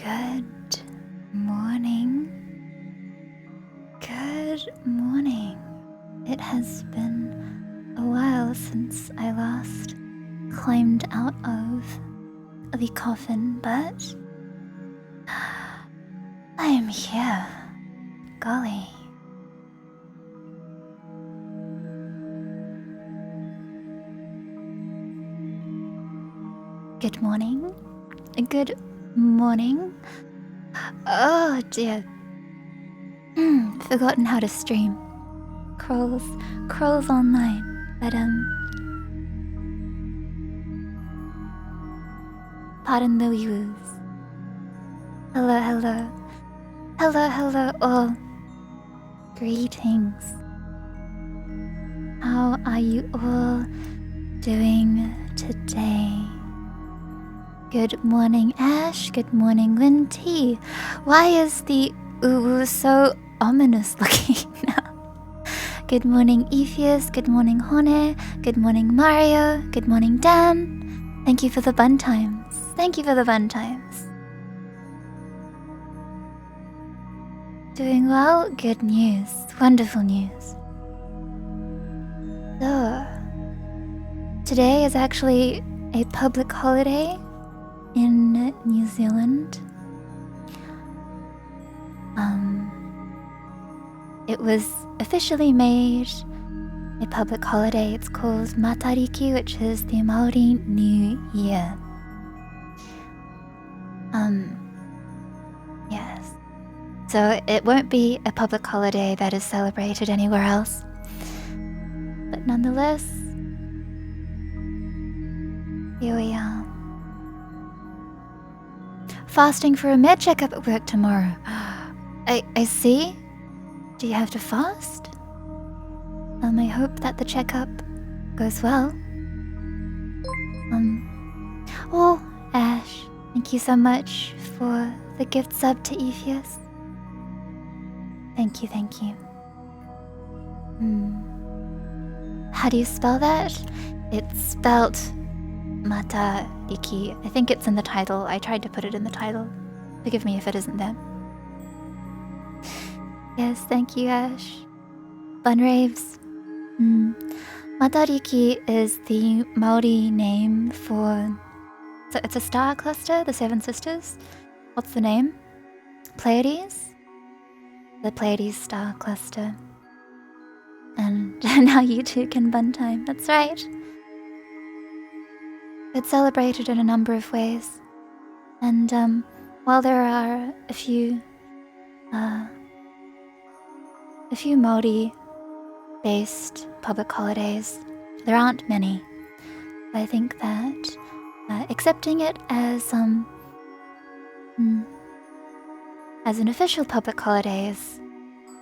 Good morning. Good morning. It has been a while since I last climbed out of the coffin, but I am here. Golly. Good morning. Good morning. Oh dear. Forgotten how to stream. Crawls online. But pardon the wee-woos. Hello all. Greetings. How are you all doing today? Good morning, Ash. Good morning, Lynn T. Why is the ooh so ominous looking now? Good morning, Epheus. Good morning, Hone. Good morning, Mario. Good morning, Dan. Thank you for the bun times. Thank you for the bun times. Doing well? Good news. Wonderful news. So, today is actually a public holiday in New Zealand. It was officially made a public holiday. It's called Matariki, which is the Maori New Year. Yes. So it won't be a public holiday that is celebrated anywhere else. But nonetheless, here we are. Fasting for a med checkup at work tomorrow. I see. Do you have to fast? I hope that the checkup goes well. Oh, Ash, thank you so much for the gift sub to Epheus. Thank you. How do you spell that? It's spelled Matariki. I think it's in the title. I tried to put it in the title. Forgive me if it isn't there. Yes, thank you, Ash. Bun raves. Matariki is the Maori name for... So it's a star cluster, the Seven Sisters. What's the name? Pleiades? The Pleiades star cluster. And now you two can bun time. That's right. It's celebrated in a number of ways. And while there are a few Maori-based public holidays, there aren't many. I think that accepting it as an official public holiday is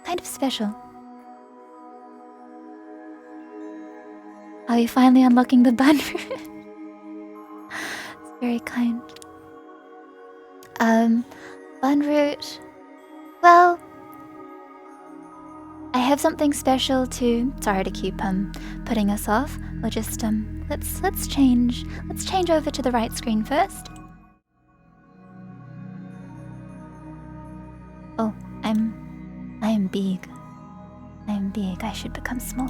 kind of special. Are you finally unlocking the bun? It's very kind. Bun root. Well, I have something special to. Sorry to keep putting us off. We'll just let's change over to the right screen first. Oh, I am big. I am big. I should become small.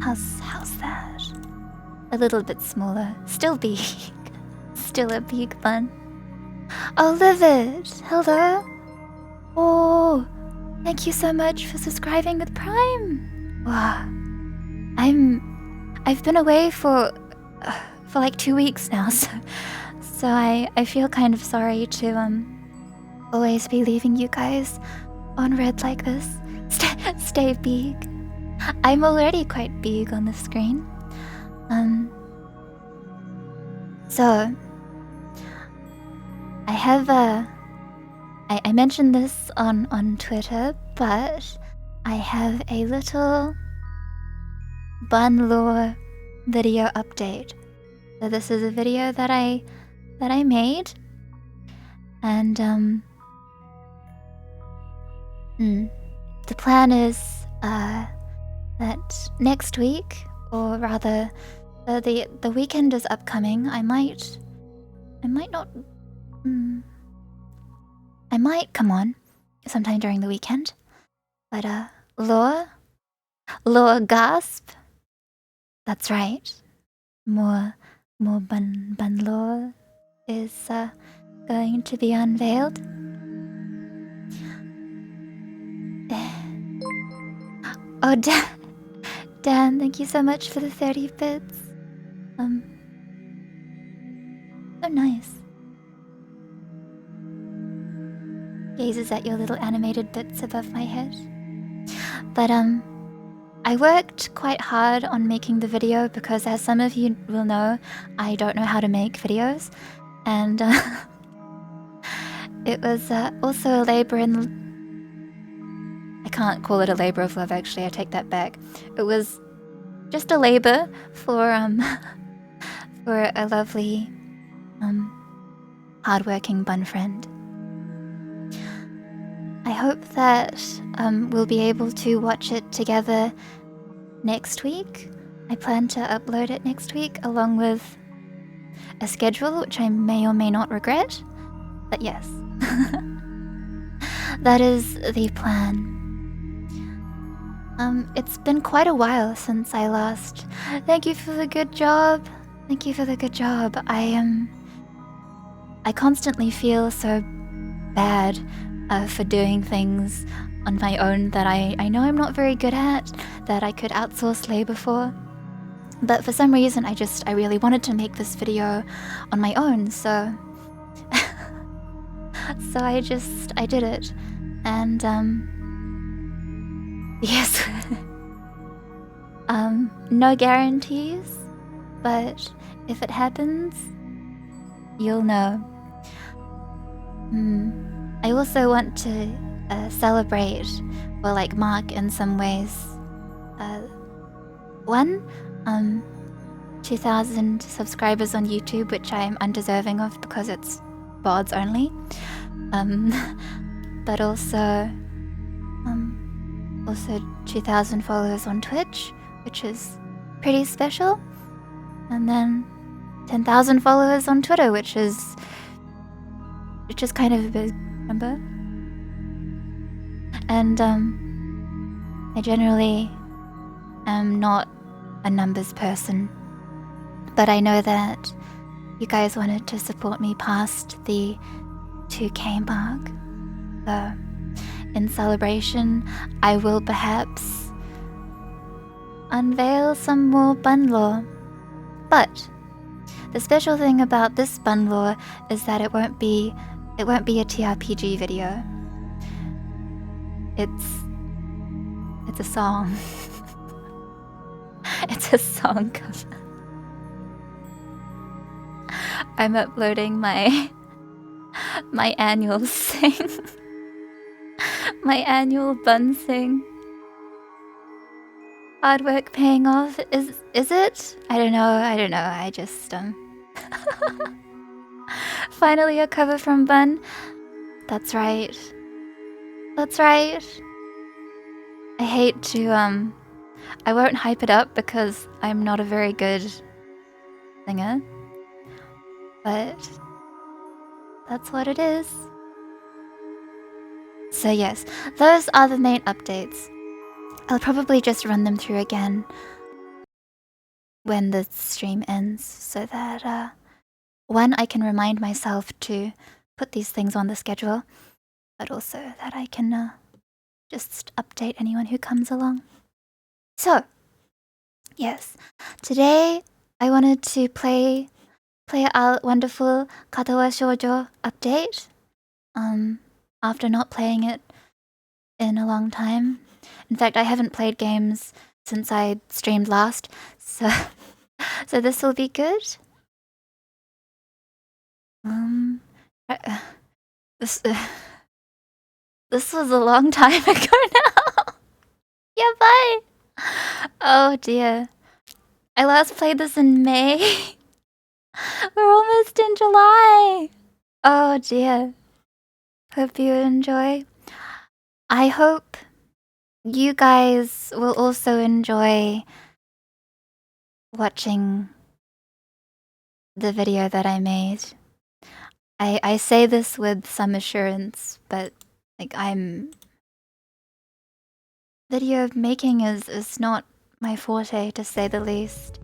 How's that? A little bit smaller. Still big. Still a big bun. Oh, Livid! Hello! Oh, thank you so much for subscribing with Prime! Wow. I've been away for like 2 weeks now, so I feel kind of sorry to always be leaving you guys on red like this. Stay big. I'm already quite big on the screen. So I have I mentioned this on Twitter, but I have a little bun lore video update. So this is a video that I made, and the plan is that next week, or rather The weekend is upcoming. I might not. I might come on sometime during the weekend. But Law gasp. That's right. More bun law is going to be unveiled. Oh, Dan, thank you so much for the 30 bits. So nice. Gazes at your little animated bits above my head. But I worked quite hard on making the video because, as some of you will know, I don't know how to make videos, and it was also a labor in. I can't call it a labor of love. Actually, I take that back. It was just a labor for for a lovely hardworking bun friend. I hope that we'll be able to watch it together next week. I plan to upload it next week along with a schedule, which I may or may not regret. But yes, that is the plan. It's been quite a while since I last. Thank you for the good job. Thank you for the good job. I constantly feel so bad for doing things on my own that I know I'm not very good at, that I could outsource labor for. But for some reason, I really wanted to make this video on my own, so so I did it. And yes. No guarantees, but if it happens, you'll know. I also want to celebrate, or like mark in some ways, 2,000 subscribers on YouTube, which I'm undeserving of because it's VODs only. But also 2,000 followers on Twitch, which is pretty special. And then 10,000 followers on Twitter, which is kind of a big number. And I generally am not a numbers person, but I know that you guys wanted to support me past the 2K mark. So in celebration, I will perhaps unveil some more bun lore. But the special thing about this bun lore is that it won't be a TRPG video. It's a song. It's a song cover. I'm uploading my annual sing. My annual bun sing. Hard work paying off. Is it? I don't know. I just finally a cover from Bun. That's right. I hate to I won't hype it up because I'm not a very good singer. But that's what it is. So yes, those are the main updates. I'll probably just run them through again when the stream ends, so that one, I can remind myself to put these things on the schedule, but also that I can just update anyone who comes along. So, yes, today I wanted to play our wonderful Katawa Shoujo update. After not playing it in a long time. In fact, I haven't played games since I streamed last, so this will be good. This was a long time ago now. Yeah, bye. Oh dear. I last played this in May. We're almost in July. Oh dear. Hope you enjoy. I hope you guys will also enjoy watching the video that I made. I say this with some assurance, but like video making is not my forte, to say the least.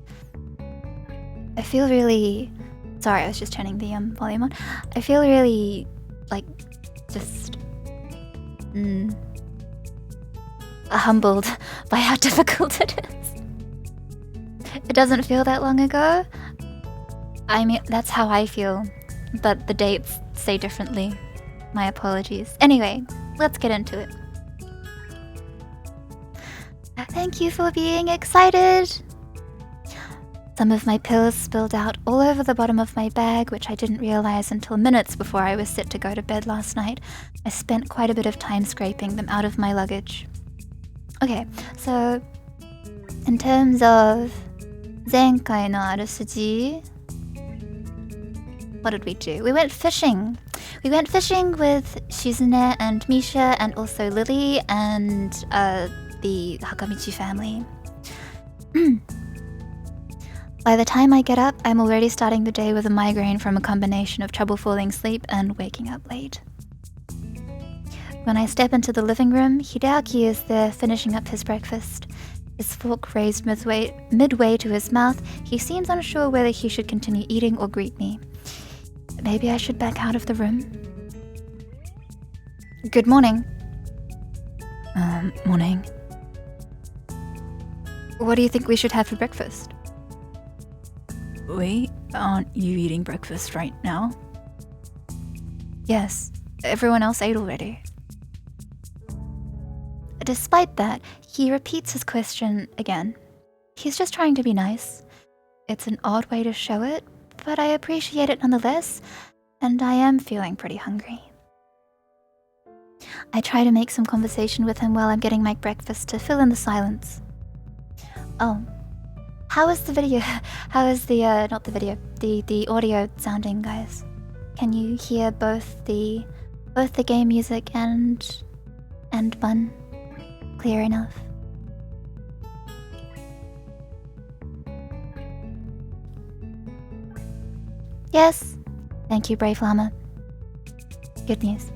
I feel really... Sorry, I was just turning the volume on. I feel really, like, just... humbled by how difficult it is. It doesn't feel that long ago. I mean, that's how I feel, but the dates say differently. My apologies. Anyway, let's get into it. Thank you for being excited! Some of my pills spilled out all over the bottom of my bag, which I didn't realize until minutes before I was set to go to bed last night. I spent quite a bit of time scraping them out of my luggage. Okay, so in terms of 前回のあらすじ, what did we do? We went fishing. We went fishing with Shizune and Misha and also Lily and the Hakamichi family. By the time I get up, I'm already starting the day with a migraine from a combination of trouble falling asleep and waking up late. When I step into the living room, Hideaki is there finishing up his breakfast. His fork raised midway to his mouth, he seems unsure whether he should continue eating or greet me. Maybe I should back out of the room. Good morning. Morning. What do you think we should have for breakfast? Wait, aren't you eating breakfast right now? Yes, everyone else ate already. Despite that, he repeats his question again. He's just trying to be nice. It's an odd way to show it, but I appreciate it nonetheless, and I am feeling pretty hungry. I try to make some conversation with him while I'm getting my breakfast to fill in the silence. Oh, how is the video? How is the, not the video, the audio sounding, guys? Can you hear both the game music and bun clear enough? Yes. Thank you, Brave Llama. Good news.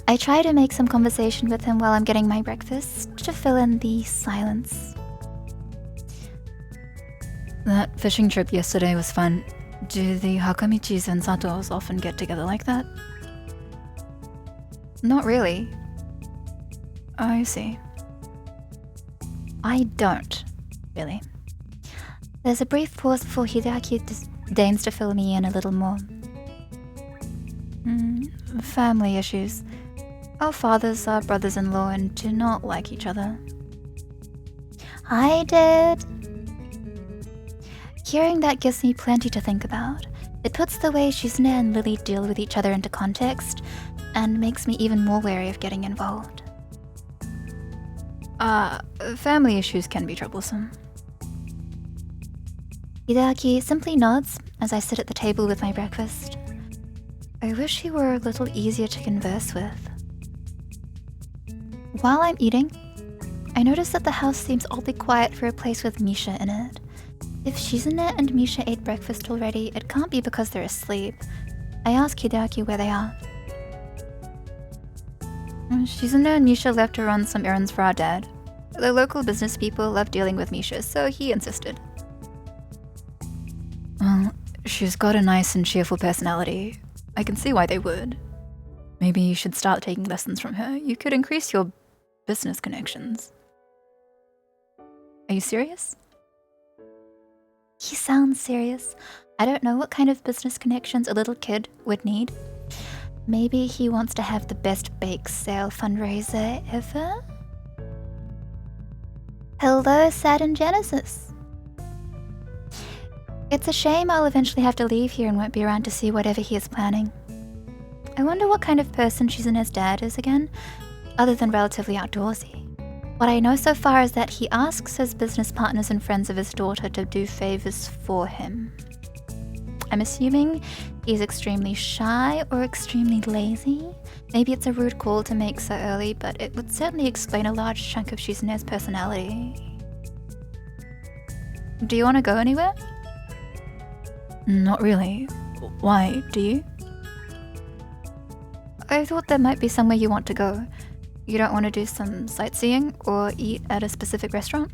I try to make some conversation with him while I'm getting my breakfast to fill in the silence. That fishing trip yesterday was fun. Do the Hakamichis and Satos often get together like that? Not really. I see. I don't, really. There's a brief pause before Hideaki deigns to fill me in a little more. Family issues. Our fathers are brothers-in-law and do not like each other. I did. Hearing that gives me plenty to think about. It puts the way Shizune and Lily deal with each other into context, and makes me even more wary of getting involved. Family issues can be troublesome. Hideaki simply nods as I sit at the table with my breakfast. I wish he were a little easier to converse with. While I'm eating, I notice that the house seems oddly quiet for a place with Misha in it. If Shizune and Misha ate breakfast already, it can't be because they're asleep. I ask Hideaki where they are. Shizune and Misha left to run some errands for our dad. The local business people love dealing with Misha, so he insisted. Well, she's got a nice and cheerful personality. I can see why they would. Maybe you should start taking lessons from her. You could increase your business connections. Are you serious? He sounds serious. I don't know what kind of business connections a little kid would need. Maybe he wants to have the best bake sale fundraiser ever? Hello, Saturn Genesis. It's a shame I'll eventually have to leave here and won't be around to see whatever he is planning. I wonder what kind of person Shizune's dad is again, other than relatively outdoorsy. What I know so far is that he asks his business partners and friends of his daughter to do favors for him. I'm assuming he's extremely shy or extremely lazy. Maybe it's a rude call to make so early, but it would certainly explain a large chunk of Shizune's personality. Do you want to go anywhere? Not really. Why, do you? I thought there might be somewhere you want to go. You don't want to do some sightseeing or eat at a specific restaurant?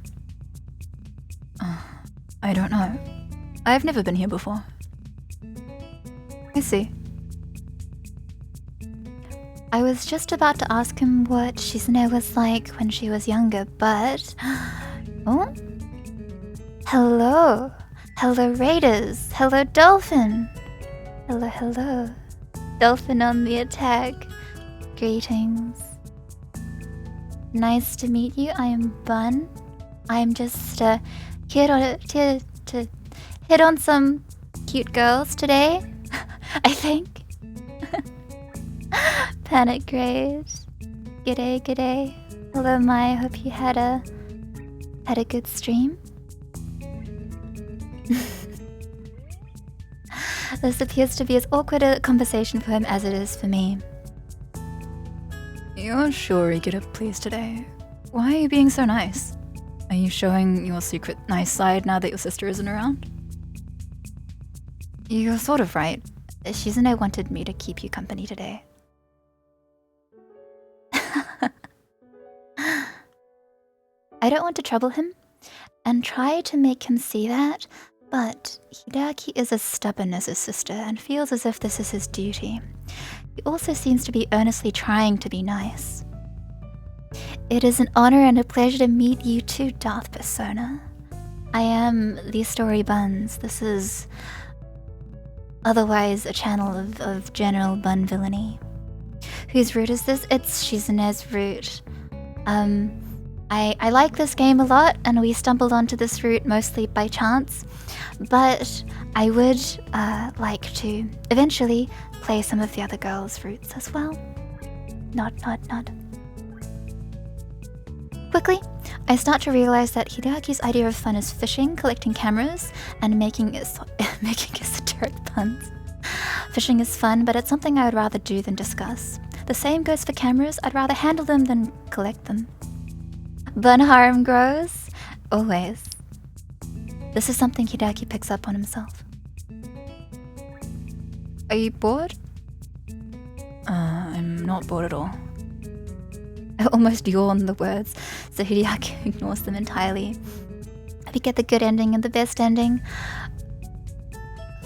I don't know. I've never been here before. I see. I was just about to ask him what Shizune was like when she was younger, but... Oh? Hello. Hello, Raiders. Hello, Dolphin. Hello, hello. Dolphin on the attack. Greetings. Nice to meet you. I am Bun. I'm just here to hit on some cute girls today. I think. Panic grade. G'day, g'day. Hello, Mai. Hope you had a good stream. This appears to be as awkward a conversation for him as it is for me. You're sure you get up please today? Why are you being so nice? Are you showing your secret nice side now that your sister isn't around? You're sort of right. Shizune wanted me to keep you company today. I don't want to trouble him and try to make him see that, but Hideaki is as stubborn as his sister and feels as if this is his duty. He also seems to be earnestly trying to be nice. It is an honor and a pleasure to meet you too, Darth Persona. I am the Story Buns. This is otherwise a channel of general bun villainy. Whose route is this? It's Shizune's route. I like this game a lot, and we stumbled onto this route mostly by chance, but I would like to eventually play some of the other girls' routes as well. Nod. Quickly, I start to realize that Hideaki's idea of fun is fishing, collecting cameras, and making esoteric puns. Fishing is fun, but it's something I would rather do than discuss. The same goes for cameras. I'd rather handle them than collect them. Bun harm grows, always. This is something Hideaki picks up on himself. Are you bored? I'm not bored at all. I almost yawn the words, so Hideaki ignores them entirely. We get the good ending and the best ending.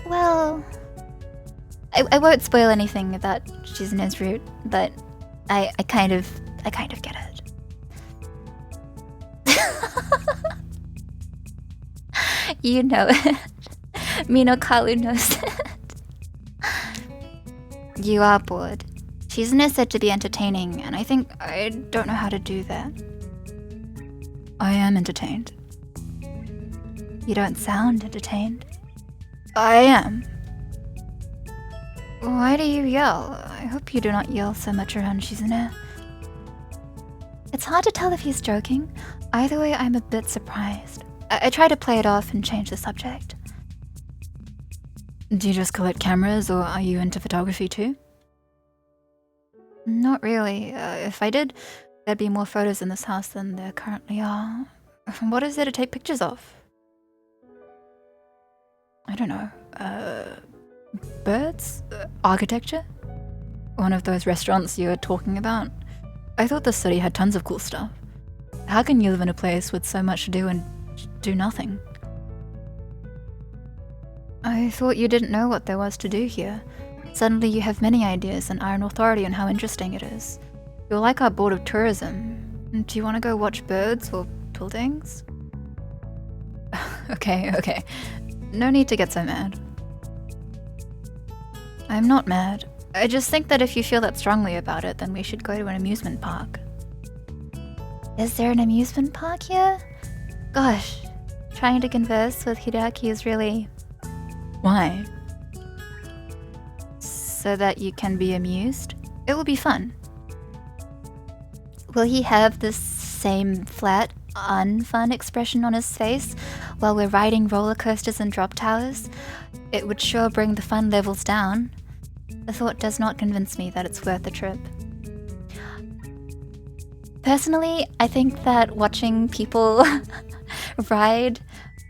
Well, I won't spoil anything about Shizune's route, but I kind of get it. You know it. Minokalu knows it. You are bored. Shizune said to be entertaining, and I think I don't know how to do that. I am entertained. You don't sound entertained. I am. Why do you yell? I hope you do not yell so much around Shizune. It's hard to tell if he's joking. Either way, I'm a bit surprised. I try to play it off and change the subject. Do you just collect cameras, or are you into photography too? Not really. If I did, there'd be more photos in this house than there currently are. What is there to take pictures of? I don't know. Birds? Architecture? One of those restaurants you were talking about? I thought the city had tons of cool stuff. How can you live in a place with so much to do and do nothing? I thought you didn't know what there was to do here. Suddenly you have many ideas and are an authority on how interesting it is. You're like our board of tourism. Do you want to go watch birds or buildings? Okay. No need to get so mad. I'm not mad. I just think that if you feel that strongly about it, then we should go to an amusement park. Is there an amusement park here? Gosh, trying to converse with Hideaki is really... Why? So that you can be amused? It will be fun. Will he have this same flat, unfun expression on his face while we're riding roller coasters and drop towers? It would sure bring the fun levels down. The thought does not convince me that it's worth the trip. Personally, I think that watching people ride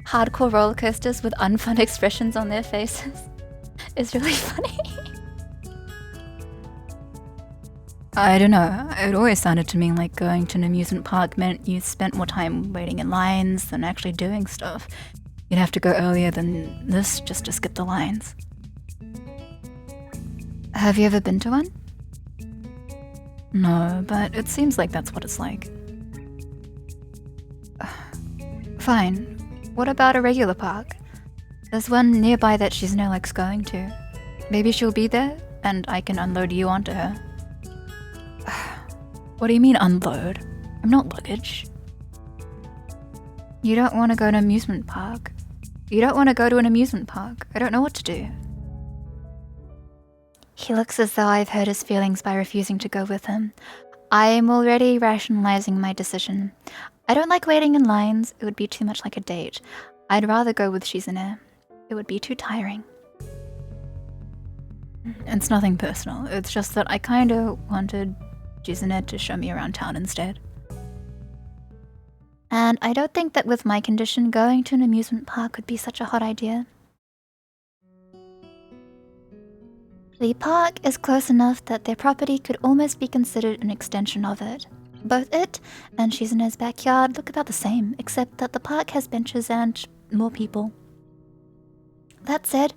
hardcore roller coasters with unfun expressions on their faces is really funny. I don't know, it always sounded to me like going to an amusement park meant you spent more time waiting in lines than actually doing stuff. You'd have to go earlier than this just to skip the lines. Have you ever been to one? No, but it seems like that's what it's like. Fine. What about a regular park? There's one nearby that Shizune likes going to. Maybe she'll be there, and I can unload you onto her. What do you mean unload? I'm not luggage. You don't want to go to an amusement park. You don't want to go to an amusement park. I don't know what to do. He looks as though I've hurt his feelings by refusing to go with him. I am already rationalizing my decision. I don't like waiting in lines. It would be too much like a date. I'd rather go with Shizune. It would be too tiring. It's nothing personal. It's just that I kinda wanted Shizune to show me around town instead. And I don't think that with my condition, going to an amusement park would be such a hot idea. The park is close enough that their property could almost be considered an extension of it. Both it and Shizune's backyard look about the same, except that the park has benches and more people. That said,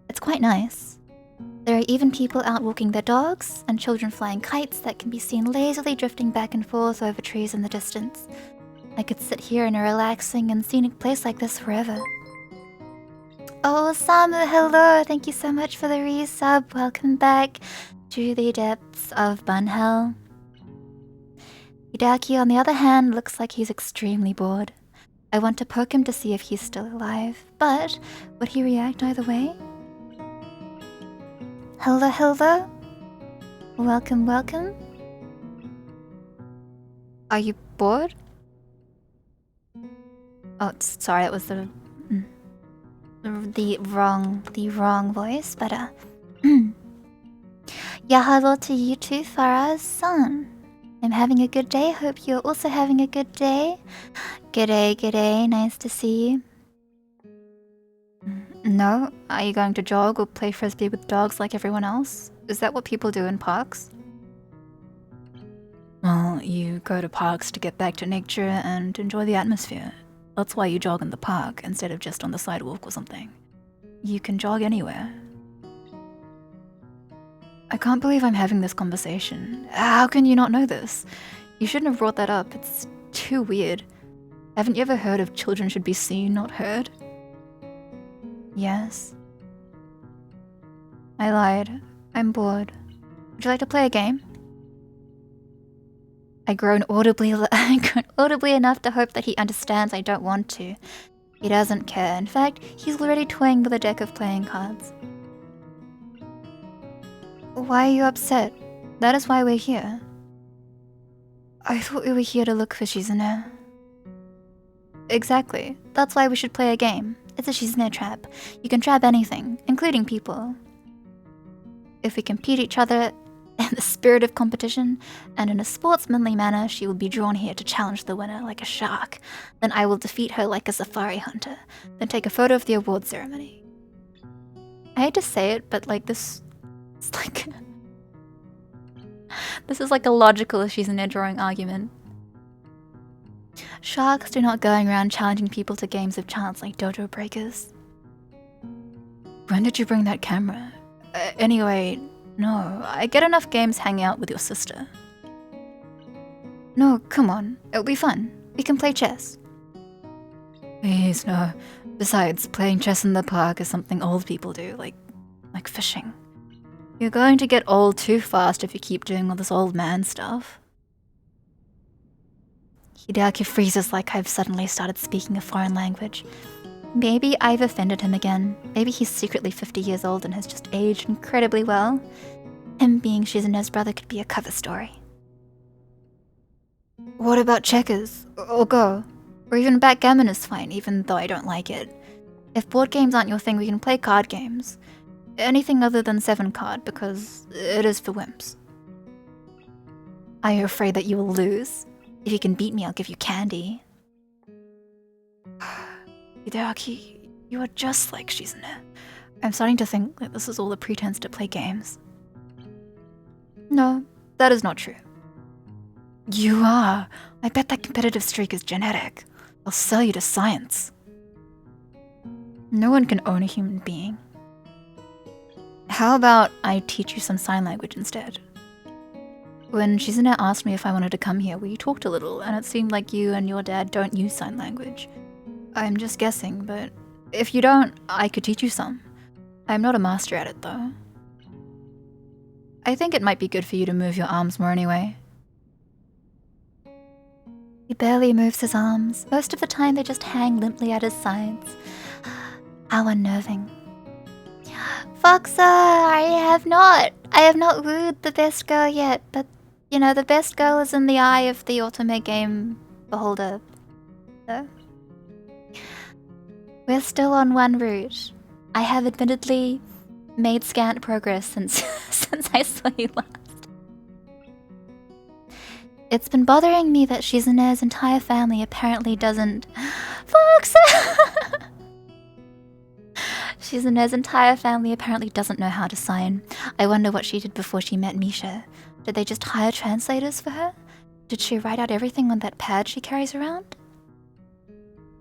it's quite nice. There are even people out walking their dogs, and children flying kites that can be seen lazily drifting back and forth over trees in the distance. I could sit here in a relaxing and scenic place like this forever. Oh, Samu, hello! Thank you so much for the resub. Welcome back to the depths of Bunhell. Hidaki, on the other hand, looks like he's extremely bored. I want to poke him to see if he's still alive, but would he react either way? Hello, hello? Welcome, welcome? Are you bored? Oh, sorry, it was the wrong voice, but yeah, hello to you too, Faraz-san. I'm having a good day. Hope you're also having a good day. G'day, nice to see you. No? Are you going to jog or play frisbee with dogs like everyone else? Is that what people do in parks? Well, you go to parks to get back to nature and enjoy the atmosphere. That's why you jog in the park instead of just on the sidewalk or something. You can jog anywhere. I can't believe I'm having this conversation. How can you not know this? You shouldn't have brought that up. It's too weird. Haven't you ever heard of children should be seen, not heard? Yes. I lied. I'm bored. Would you like to play a game? I groan audibly enough to hope that he understands I don't want to. He doesn't care. In fact, he's already toying with a deck of playing cards. Why are you upset? That is why we're here. I thought we were here to look for Shizune. Exactly. That's why we should play a game. It's a Shizune trap. You can trap anything, including people. If we compete each other in the spirit of competition, and in a sportsmanly manner, she will be drawn here to challenge the winner like a shark. Then I will defeat her like a safari hunter, then take a photo of the award ceremony. I hate to say it, but like this... It's like... This is like a logical Shizune drawing argument. Sharks do not going around challenging people to games of chance like dojo breakers. When did you bring that camera? Anyway, no, I get enough games hanging out with your sister. No, come on, it'll be fun. We can play chess. Please, no. Besides, playing chess in the park is something old people do, like fishing. You're going to get old too fast if you keep doing all this old man stuff. Hideaki freezes like I've suddenly started speaking a foreign language. Maybe I've offended him again. Maybe he's secretly 50 years old and has just aged incredibly well. Him being Shizune's brother could be a cover story. What about checkers? Or Go? Or even backgammon is fine, even though I don't like it. If board games aren't your thing, we can play card games. Anything other than 7 card, because it is for wimps. Are you afraid that you will lose? If you can beat me, I'll give you candy. Hideaki, you are just like Shizune. I'm starting to think that this is all a pretense to play games. No, that is not true. You are. I bet that competitive streak is genetic. I'll sell you to science. No one can own a human being. How about I teach you some sign language instead? When Shizune asked me if I wanted to come here, we talked a little, and it seemed like you and your dad don't use sign language. I'm just guessing, but if you don't, I could teach you some. I'm not a master at it, though. I think it might be good for you to move your arms more anyway. He barely moves his arms. Most of the time they just hang limply at his sides. How unnerving. Foxa, I have not wooed the best girl yet, but you know, the best girl is in the eye of the ultimate game beholder. So we're still on one route. I have admittedly made scant progress since I saw you last. It's been bothering me that Shizune's entire family apparently doesn't... Foxa! Shizune's entire family apparently doesn't know how to sign. I wonder what she did before she met Misha. Did they just hire translators for her? Did she write out everything on that pad she carries around?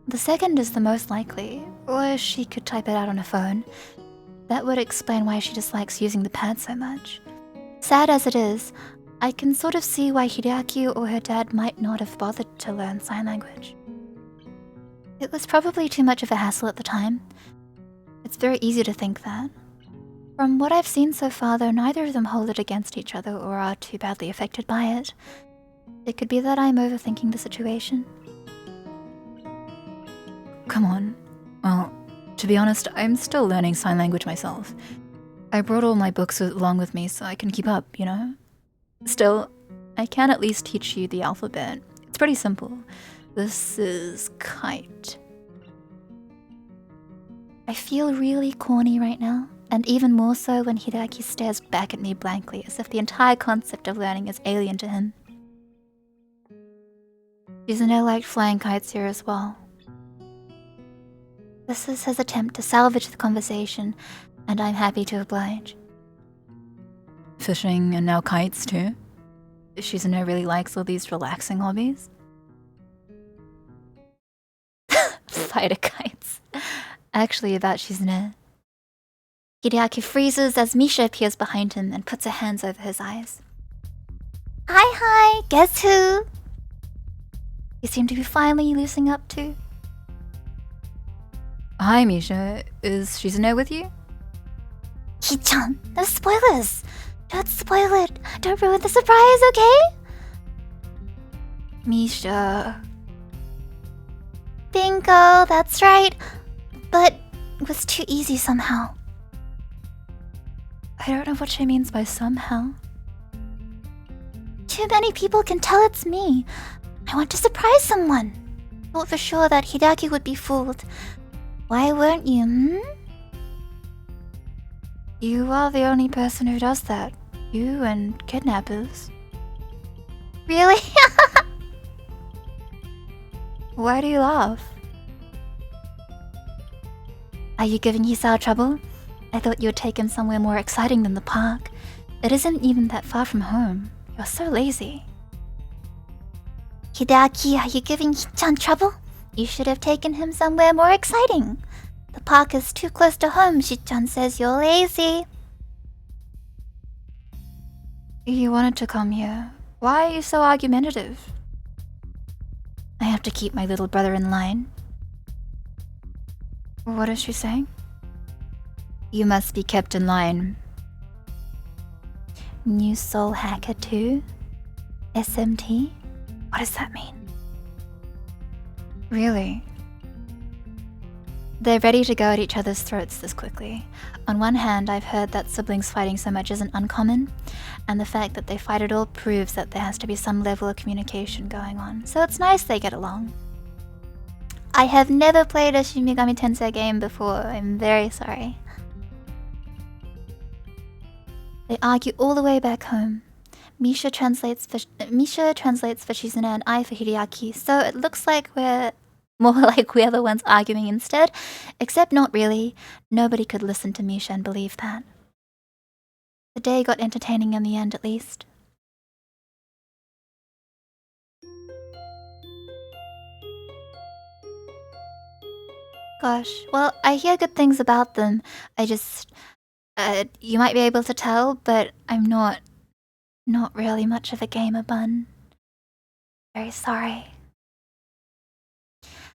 The second is the most likely, or she could type it out on her phone. That would explain why she dislikes using the pad so much. Sad as it is, I can sort of see why Hideaki or her dad might not have bothered to learn sign language. It was probably too much of a hassle at the time. It's very easy to think that. From what I've seen so far, though, neither of them hold it against each other or are too badly affected by it. It could be that I'm overthinking the situation. Come on. Well, to be honest, I'm still learning sign language myself. I brought all my books along with me so I can keep up, you know? Still, I can at least teach you the alphabet. It's pretty simple. This is kite. I feel really corny right now, and even more so when Hideaki stares back at me blankly as if the entire concept of learning is alien to him. Shizune liked flying kites here as well. This is his attempt to salvage the conversation, and I'm happy to oblige. Fishing and now kites too? Shizune really likes all these relaxing hobbies. Fighter kites. Actually, about Shizune. Hideaki freezes as Misha appears behind him and puts her hands over his eyes. Hi, guess who? You seem to be finally loosening up too. Hi, Misha. Is Shizune with you? Hi-chan, no spoilers! Don't spoil it! Don't ruin the surprise, okay? Misha... Bingo, that's right. But it was too easy somehow. I don't know what she means by somehow. Too many people can tell it's me. I want to surprise someone. Thought for sure that Hideaki would be fooled. Why weren't you, You are the only person who does that. You and kidnappers. Really? Why do you laugh? Are you giving Hisao trouble? I thought you would take him somewhere more exciting than the park. It isn't even that far from home. You're so lazy. Hideaki, are you giving Hi-chan trouble? You should have taken him somewhere more exciting. The park is too close to home. Shi-chan says you're lazy. You wanted to come here. Why are you so argumentative? I have to keep my little brother in line. What is she saying? You must be kept in line. New Soul Hacker 2? SMT? What does that mean? Really? They're ready to go at each other's throats this quickly. On one hand, I've heard that siblings fighting so much isn't uncommon, and the fact that they fight at all proves that there has to be some level of communication going on, so it's nice they get along. I have never played a Shin Megami Tensei game before, I'm very sorry. They argue all the way back home. Misha translates for Shizune and I for Hideaki, so it looks like we're More like we're the ones arguing instead. Except not really. Nobody could listen to Misha and believe that. The day got entertaining in the end, at least. Gosh, well, I hear good things about them. I just... you might be able to tell, but I'm not really much of a gamer bun. Very sorry.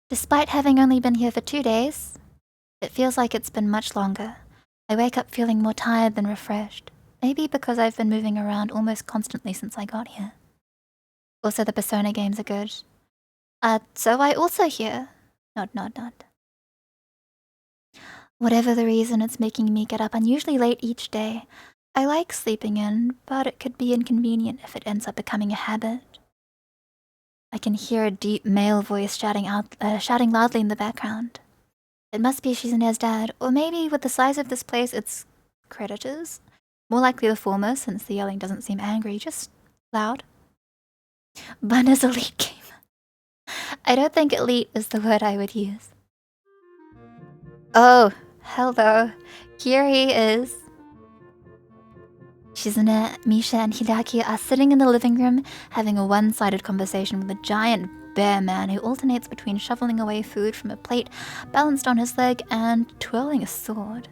Despite having only been here for 2 days, it feels like it's been much longer. I wake up feeling more tired than refreshed. Maybe because I've been moving around almost constantly since I got here. Also, the Persona games are good. So I also hear... Nod. Whatever the reason, it's making me get up unusually late each day. I like sleeping in, but it could be inconvenient if it ends up becoming a habit. I can hear a deep male voice shouting loudly in the background. It must be Shizune's dad, or maybe with the size of this place, it's creditors. More likely the former, since the yelling doesn't seem angry, just loud. Bun is elite gamer. I don't think elite is the word I would use. Oh, hello. Here he is. Shizune, Misha, and Hideaki are sitting in the living room having a one-sided conversation with a giant bear man who alternates between shoveling away food from a plate balanced on his leg and twirling a sword.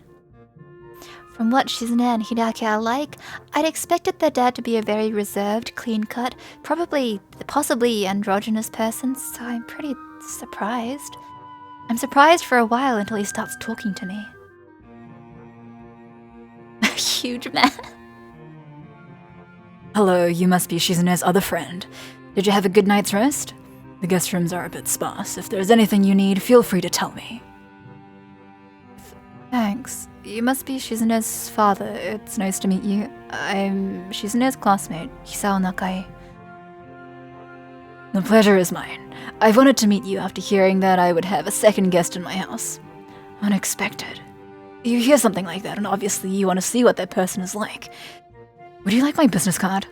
From what Shizune and Hideaki are like, I'd expected their dad to be a very reserved, clean-cut, possibly androgynous person, so I'm pretty surprised. I'm surprised for a while until he starts talking to me. Huge man. Hello, you must be Shizune's other friend. Did you have a good night's rest? The guest rooms are a bit sparse. If there's anything you need, feel free to tell me. Thanks. You must be Shizune's father. It's nice to meet you. I'm Shizune's classmate, Hisao Nakai. The pleasure is mine. I've wanted to meet you after hearing that I would have a second guest in my house. Unexpected. You hear something like that, and obviously you want to see what that person is like. Would you like my business card?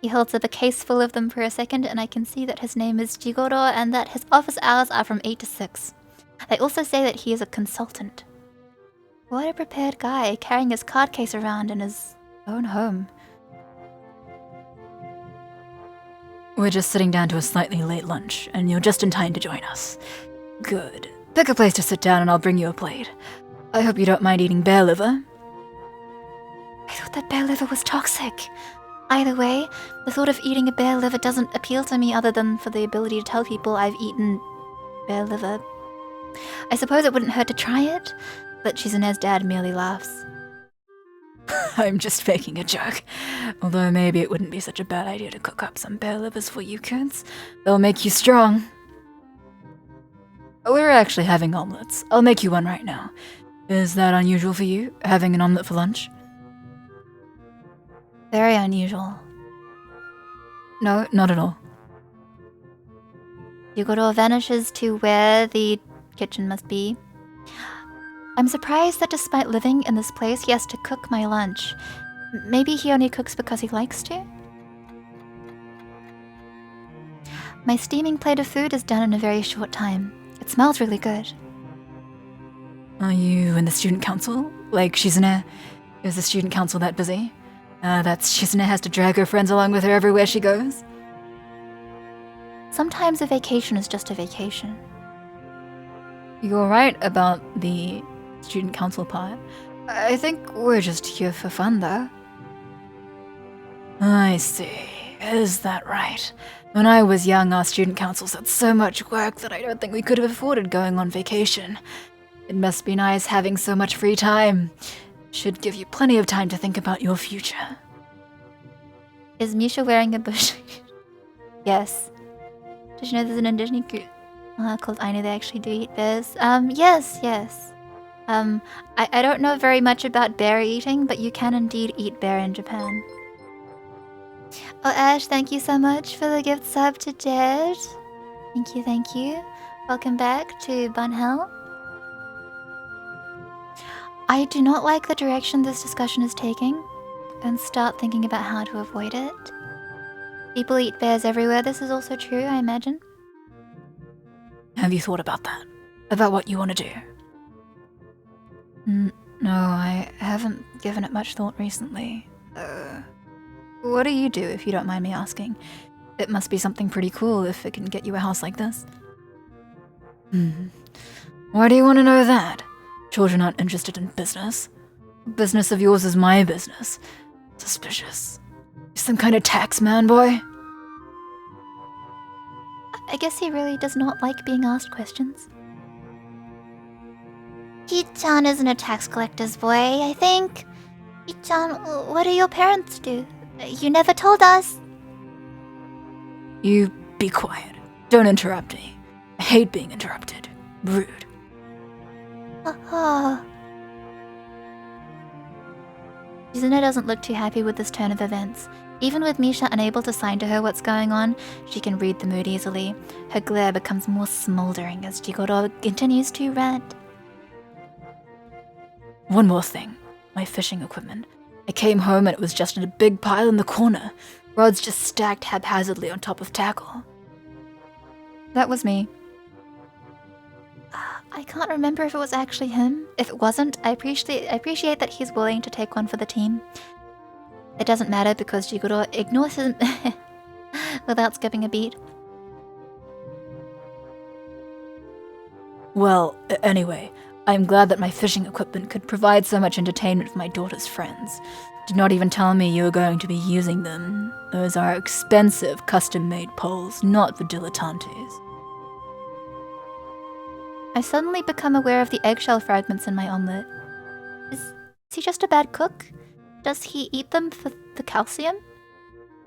He holds up a case full of them for a second, and I can see that his name is Jigoro and that his office hours are from 8 to 6. They also say that he is a consultant. What a prepared guy, carrying his card case around in his own home. We're just sitting down to a slightly late lunch, and you're just in time to join us. Good. Pick a place to sit down and I'll bring you a plate. I hope you don't mind eating bear liver. I thought that bear liver was toxic. Either way, the thought of eating a bear liver doesn't appeal to me other than for the ability to tell people I've eaten bear liver. I suppose it wouldn't hurt to try it, but Shizune's dad merely laughs. I'm just making a joke. Although maybe it wouldn't be such a bad idea to cook up some bear livers for you kids. They'll make you strong. We're actually having omelets. I'll make you one right now. Is that unusual for you, having an omelet for lunch? Very unusual. No, not at all. Yugoro vanishes to where the kitchen must be. I'm surprised that despite living in this place, he has to cook my lunch. Maybe he only cooks because he likes to? My steaming plate of food is done in a very short time. It smells really good. Are you in the student council? Like Shizune? Is the student council that busy? That Shizune has to drag her friends along with her everywhere she goes? Sometimes a vacation is just a vacation. You're right about the student council part. I think we're just here for fun, though. I see. Is that right? When I was young, our student councils had so much work that I don't think we could have afforded going on vacation. It must be nice having so much free time. Should give you plenty of time to think about your future. Is Misha wearing a bush? Yes. Did you know there's an indigenous group called Ainu? They actually do eat bears. Yes. I don't know very much about bear eating, but you can indeed eat bear in Japan. Oh, Ash, thank you so much for the gift sub to Jed. Thank you. Welcome back to Bunhell. I do not like the direction this discussion is taking, and start thinking about how to avoid it. People eat bears everywhere. This is also true, I imagine. Have you thought about that? About what you want to do? No, I haven't given it much thought recently. What do you do, if you don't mind me asking? It must be something pretty cool if it can get you a house like this. Why do you want to know that? Children aren't interested in business. Business of yours is my business. Suspicious. You some kind of tax man, boy? I guess he really does not like being asked questions. Hee-chan isn't a tax collector's boy, I think. Hee-chan, what do your parents do? You never told us. You be quiet. Don't interrupt me. I hate being interrupted. Rude. Shizune doesn't look too happy with this turn of events. Even with Misha unable to sign to her what's going on, she can read the mood easily. Her glare becomes more smoldering as Jigoro continues to rant. One more thing. My fishing equipment. I came home and it was just in a big pile in the corner. Rods just stacked haphazardly on top of tackle. That was me. I can't remember if it was actually him. If it wasn't, I appreciate that he's willing to take one for the team. It doesn't matter because Jigoro ignores him without skipping a beat. Well, anyway, I'm glad that my fishing equipment could provide so much entertainment for my daughter's friends. Did not even tell me you were going to be using them. Those are expensive, custom-made poles, not for dilettantes. I suddenly become aware of the eggshell fragments in my omelette. Is he just a bad cook? Does he eat them for the calcium?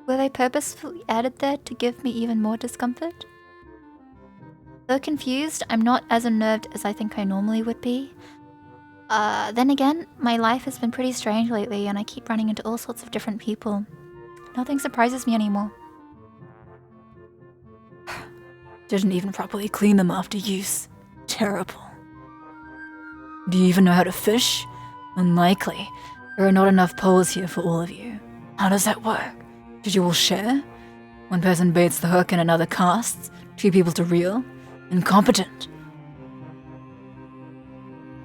Were they purposefully added there to give me even more discomfort? Though confused, I'm not as unnerved as I think I normally would be. Then again, my life has been pretty strange lately and I keep running into all sorts of different people. Nothing surprises me anymore. Didn't even properly clean them after use. Terrible. Do you even know how to fish? Unlikely. There are not enough poles here for all of you. How does that work? Did you all share? One person baits the hook and another casts? 2 people to reel? Incompetent.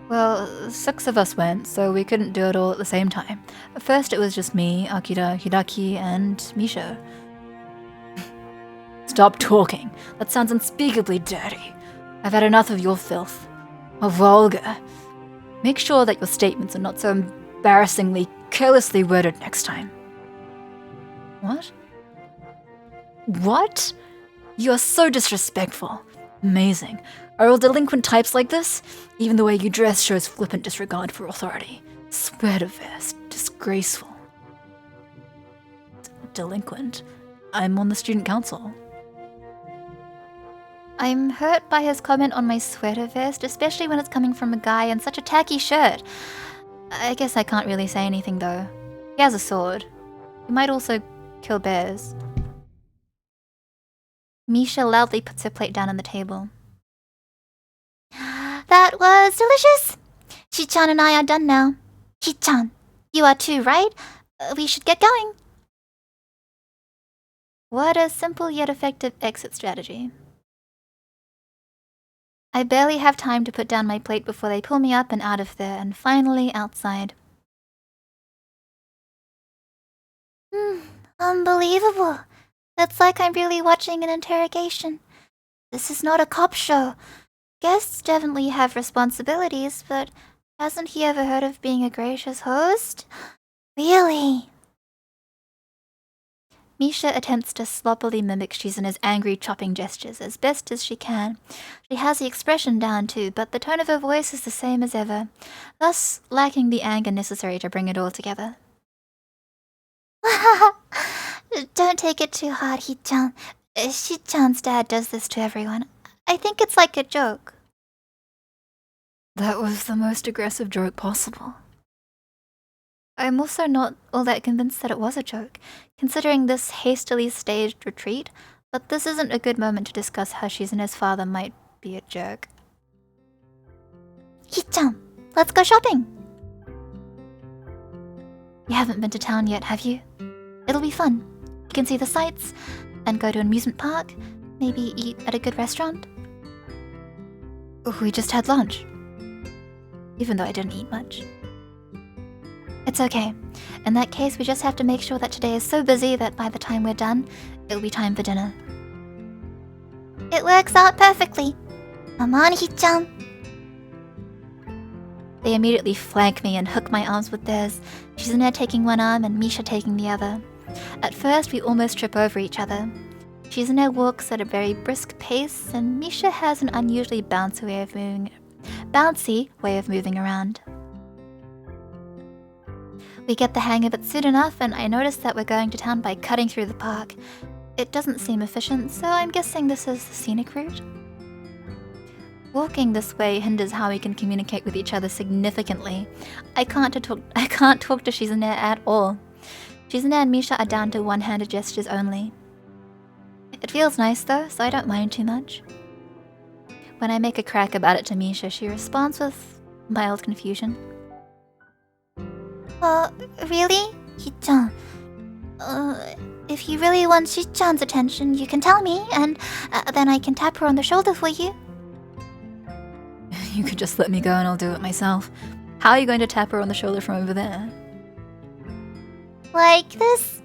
Well, 6 of us went, so we couldn't do it all at the same time. At first it was just me, Akira, Hidaki, and Misha. Stop talking. That sounds unspeakably dirty. I've had enough of your filth. How vulgar. Make sure that your statements are not so embarrassingly, carelessly worded next time. What? What? You're so disrespectful. Amazing. Are all delinquent types like this? Even the way you dress shows flippant disregard for authority. Swear to vest. Disgraceful. Delinquent? I'm on the student council. I'm hurt by his comment on my sweater vest, especially when it's coming from a guy in such a tacky shirt. I guess I can't really say anything though. He has a sword. He might also kill bears. Misha loudly puts her plate down on the table. That was delicious! Shi-chan and I are done now. Shi-chan, you are too, right? We should get going. What a simple yet effective exit strategy. I barely have time to put down my plate before they pull me up and out of there, and finally outside. Unbelievable. That's like I'm really watching an interrogation. This is not a cop show. Guests definitely have responsibilities, but hasn't he ever heard of being a gracious host? Really? Misha attempts to sloppily mimic Shizune's angry chopping gestures as best as she can. She has the expression down too, but the tone of her voice is the same as ever, thus lacking the anger necessary to bring it all together. Don't take it too hard, Hee-chan. Shi-chan's dad does this to everyone. I think it's like a joke. That was the most aggressive joke possible. I'm also not all that convinced that it was a joke, considering this hastily staged retreat, but this isn't a good moment to discuss how Shizune's father might be a jerk. Hee-chan, let's go shopping! You haven't been to town yet, have you? It'll be fun. You can see the sights and go to an amusement park, maybe eat at a good restaurant. We just had lunch. Even though I didn't eat much. It's okay. In that case, we just have to make sure that today is so busy that by the time we're done, it'll be time for dinner. It works out perfectly. Amani-chan. They immediately flank me and hook my arms with theirs, Shizune taking one arm and Misha taking the other. At first, we almost trip over each other. Shizune walks at a very brisk pace, and Misha has an unusually bouncy way of moving around. We get the hang of it soon enough, and I notice that we're going to town by cutting through the park. It doesn't seem efficient, so I'm guessing this is the scenic route. Walking this way hinders how we can communicate with each other significantly. I can't talk to Shizune at all. Shizune and Misha are down to one-handed gestures only. It feels nice though, so I don't mind too much. When I make a crack about it to Misha, she responds with mild confusion. Really? Hi-chan. If you really want Shi-chan's attention, you can tell me, and then I can tap her on the shoulder for you. You could just let me go and I'll do it myself. How are you going to tap her on the shoulder from over there? Like this?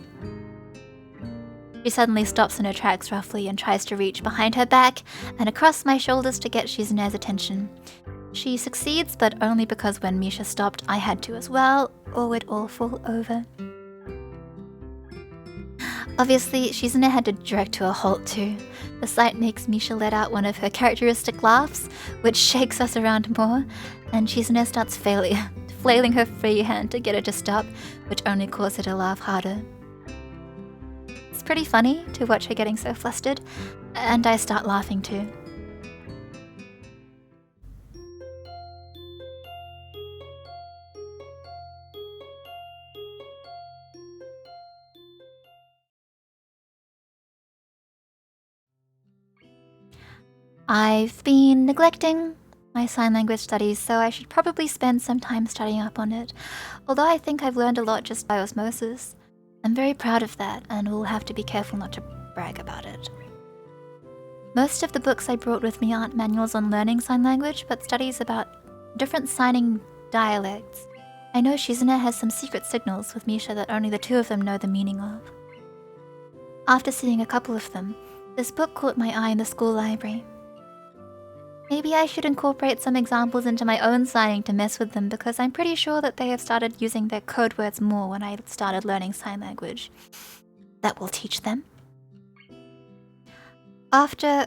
She suddenly stops in her tracks roughly and tries to reach behind her back and across my shoulders to get Shizune's attention. She succeeds, but only because when Misha stopped, I had to as well, or we'd all fall over. Obviously, Shizune had to jerk to a halt too. The sight makes Misha let out one of her characteristic laughs, which shakes us around more, and Shizune starts flailing her free hand to get her to stop, which only causes her to laugh harder. It's pretty funny to watch her getting so flustered, and I start laughing too. I've been neglecting my sign language studies, so I should probably spend some time studying up on it, although I think I've learned a lot just by osmosis. I'm very proud of that, and will have to be careful not to brag about it. Most of the books I brought with me aren't manuals on learning sign language, but studies about different signing dialects. I know Shizune has some secret signals with Misha that only the two of them know the meaning of. After seeing a couple of them, this book caught my eye in the school library. Maybe I should incorporate some examples into my own signing to mess with them, because I'm pretty sure that they have started using their code words more when I started learning sign language. That will teach them. After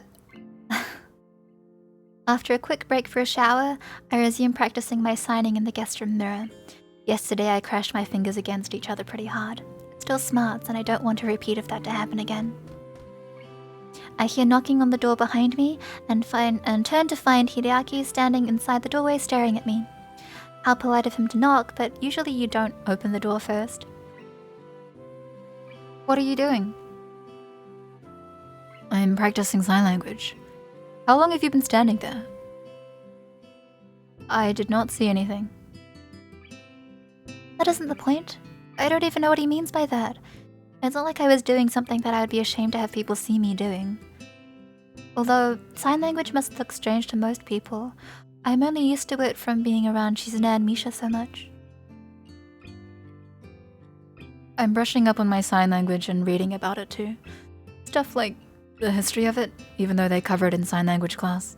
a quick break for a shower, I resume practicing my signing in the guest room mirror. Yesterday I crashed my fingers against each other pretty hard. It still smarts, and I don't want a repeat of that to happen again. I hear knocking on the door behind me and turn to find Hideaki standing inside the doorway staring at me. How polite of him to knock, but usually you don't open the door first. What are you doing? I'm practicing sign language. How long have you been standing there? I did not see anything. That isn't the point. I don't even know what he means by that. It's not like I was doing something that I would be ashamed to have people see me doing. Although sign language must look strange to most people, I'm only used to it from being around Shizune and Misha so much. I'm brushing up on my sign language and reading about it too. Stuff like the history of it, even though they cover it in sign language class.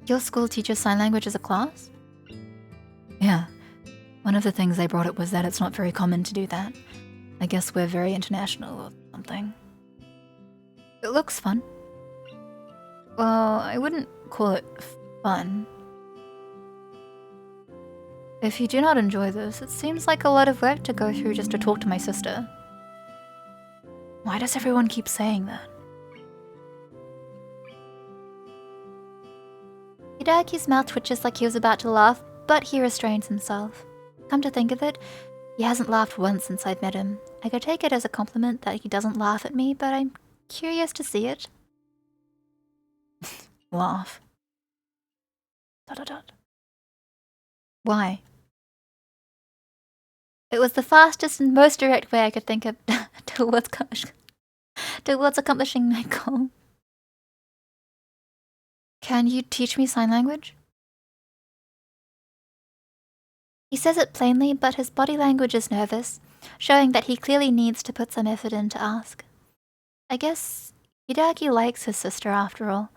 Your school teaches sign language as a class? Yeah. One of the things they brought up was that it's not very common to do that. I guess we're very international or something. It looks fun. Well, I wouldn't call it fun. If you do not enjoy this, it seems like a lot of work to go through just to talk to my sister. Why does everyone keep saying that? Hideaki's mouth twitches like he was about to laugh, but he restrains himself. Come to think of it, he hasn't laughed once since I've met him. I could take it as a compliment that he doesn't laugh at me, but I'm curious to see it. Laugh. ... Why? It was the fastest and most direct way I could think of towards accomplishing my goal. Can you teach me sign language? He says it plainly, but his body language is nervous, showing that he clearly needs to put some effort in to ask. I guess Hideaki likes his sister after all.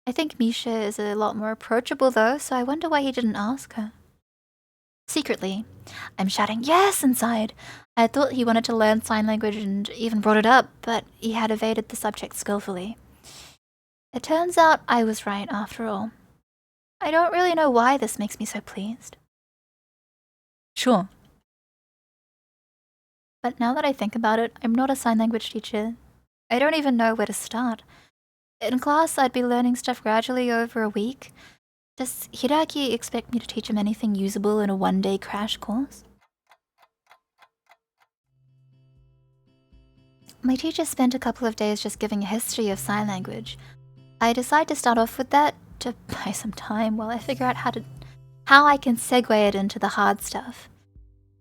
I think Misha is a lot more approachable though, so I wonder why he didn't ask her. Secretly, I'm shouting yes inside. I thought he wanted to learn sign language and even brought it up, but he had evaded the subject skillfully. It turns out I was right after all. I don't really know why this makes me so pleased. Sure. But now that I think about it, I'm not a sign language teacher. I don't even know where to start. In class, I'd be learning stuff gradually over a week. Does Hideaki expect me to teach him anything usable in a one-day crash course? My teacher spent a couple of days just giving a history of sign language. I decide to start off with that to buy some time while I figure out how I can segue it into the hard stuff.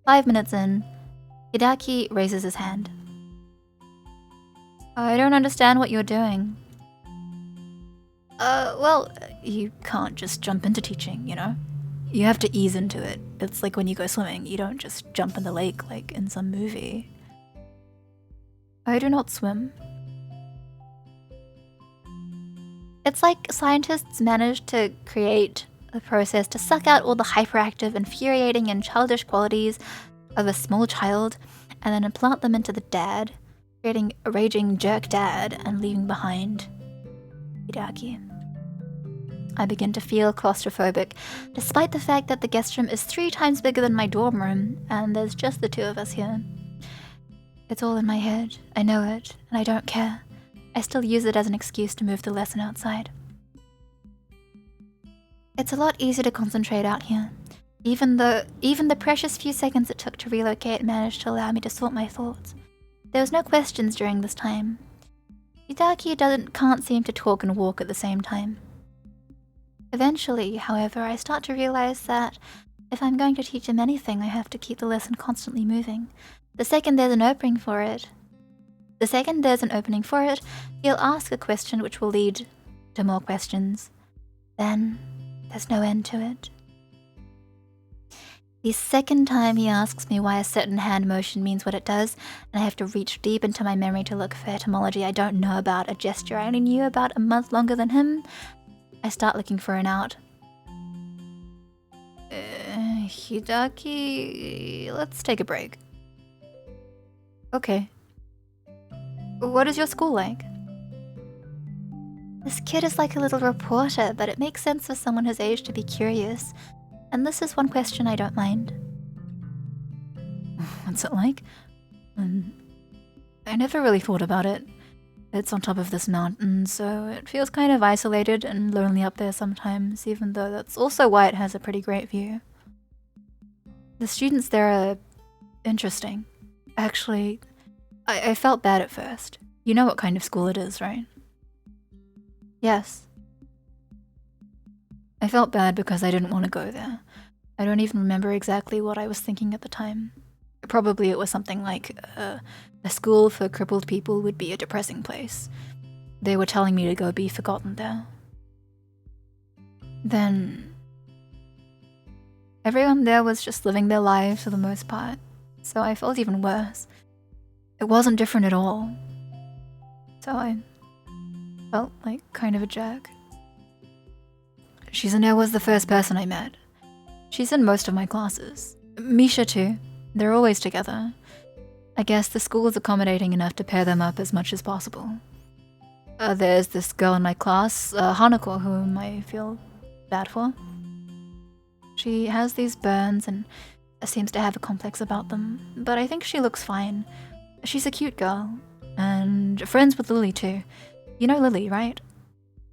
5 minutes in, Hideaki raises his hand. I don't understand what you're doing. Well, you can't just jump into teaching, you know? You have to ease into it. It's like when you go swimming, you don't just jump in the lake like in some movie. I do not swim. It's like scientists managed to create a process to suck out all the hyperactive, infuriating, and childish qualities of a small child and then implant them into the dad, creating a raging jerk dad and leaving behind Hideaki. I begin to feel claustrophobic, despite the fact that the guest room is 3 times bigger than my dorm room, and there's just the 2 of us here. It's all in my head, I know it, and I don't care. I still use it as an excuse to move the lesson outside. It's a lot easier to concentrate out here. Even the precious few seconds it took to relocate managed to allow me to sort my thoughts. There was no questions during this time. Hideaki can't seem to talk and walk at the same time. Eventually, however, I start to realize that if I'm going to teach him anything, I have to keep the lesson constantly moving. The second there's an opening for it, he'll ask a question which will lead to more questions. Then, there's no end to it. The second time he asks me why a certain hand motion means what it does, and I have to reach deep into my memory to look for etymology I don't know about, a gesture I only knew about a month longer than him, I start looking for an out. Hideaki, let's take a break. Okay. What is your school like? This kid is like a little reporter, but it makes sense for someone his age to be curious. And this is one question I don't mind. What's it like? I never really thought about it. It's on top of this mountain, so it feels kind of isolated and lonely up there sometimes, even though that's also why it has a pretty great view. The students there are interesting. Actually, I felt bad at first. You know what kind of school it is, right? Yes. I felt bad because I didn't want to go there. I don't even remember exactly what I was thinking at the time. Probably it was something like, a school for crippled people would be a depressing place. They were telling me to go be forgotten there. Then, everyone there was just living their lives for the most part, so I felt even worse. It wasn't different at all. So I felt like kind of a jerk. Shizune was the first person I met. She's in most of my classes. Misha too. They're always together. I guess the school is accommodating enough to pair them up as much as possible. There's this girl in my class, Hanako, whom I feel bad for. She has these burns and seems to have a complex about them, but I think she looks fine. She's a cute girl, and friends with Lily too. You know Lily, right?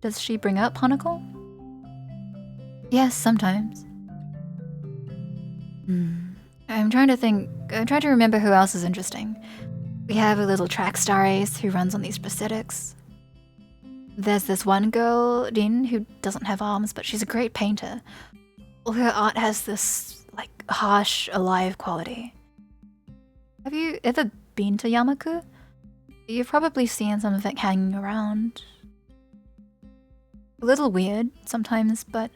Does she bring up Hanako? Yes, sometimes. I'm trying to remember who else is interesting. We have a little track star ace who runs on these prosthetics. There's this one girl, Din, who doesn't have arms, but she's a great painter. All her art has this, harsh, alive quality. Have you ever been to Yamaku? You've probably seen some of it hanging around. A little weird sometimes, but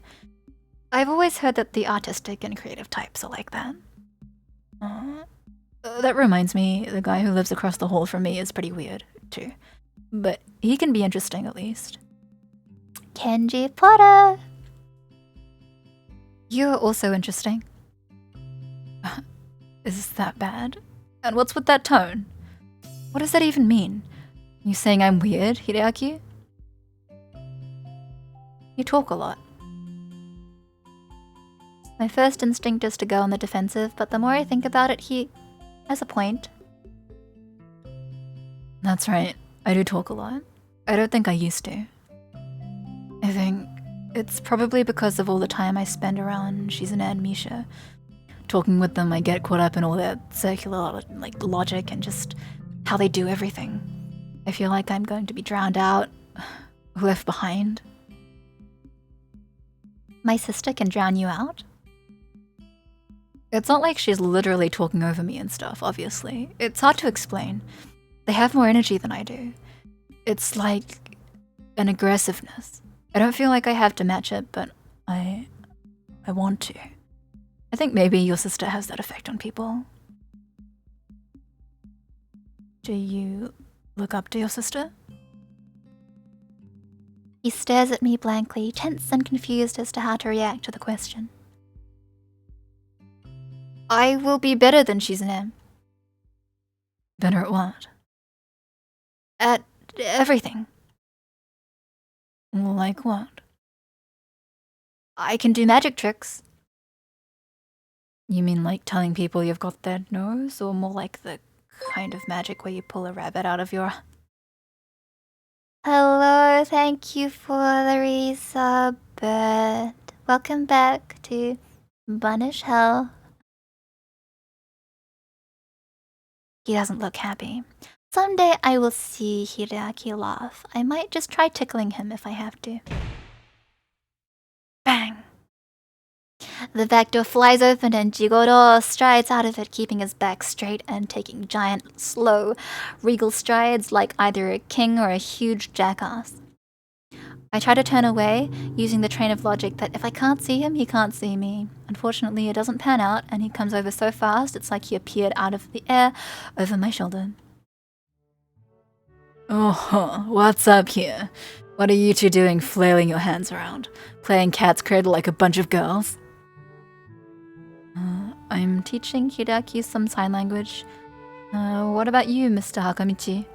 I've always heard that the artistic and creative types are like that. That reminds me, the guy who lives across the hall from me is pretty weird, too. But he can be interesting, at least. Kenji Potter! You're also interesting. Is that bad? And what's with that tone? What does that even mean? You saying I'm weird, Hideaki? You talk a lot. My first instinct is to go on the defensive, but the more I think about it, he has a point. That's right. I do talk a lot. I don't think I used to. I think it's probably because of all the time I spend around Shizune and Misha. Talking with them, I get caught up in all their circular logic and just how they do everything. I feel like I'm going to be drowned out, left behind. My sister can drown you out? It's not like she's literally talking over me and stuff, obviously. It's hard to explain. They have more energy than I do. It's like an aggressiveness. I don't feel like I have to match it, but I want to. I think maybe your sister has that effect on people. Do you look up to your sister? He stares at me blankly, tense and confused as to how to react to the question. I will be better than Shizune. Better at what? At everything. Like what? I can do magic tricks. You mean like telling people you've got their nose, or more like the kind of magic where you pull a rabbit out of your... Hello, thank you for the resub, Bert. Welcome back to Bunish Hell. He doesn't look happy. Someday I will see Hideaki laugh. I might just try tickling him if I have to. Bang! The back door flies open and Jigoro strides out of it, keeping his back straight and taking giant, slow, regal strides like either a king or a huge jackass. I try to turn away, using the train of logic that if I can't see him, he can't see me. Unfortunately, it doesn't pan out, and he comes over so fast it's like he appeared out of the air over my shoulder. Oh, what's up here? What are you two doing flailing your hands around? Playing cat's cradle like a bunch of girls? I'm teaching Hideaki some sign language. What about you, Mr. Hakamichi?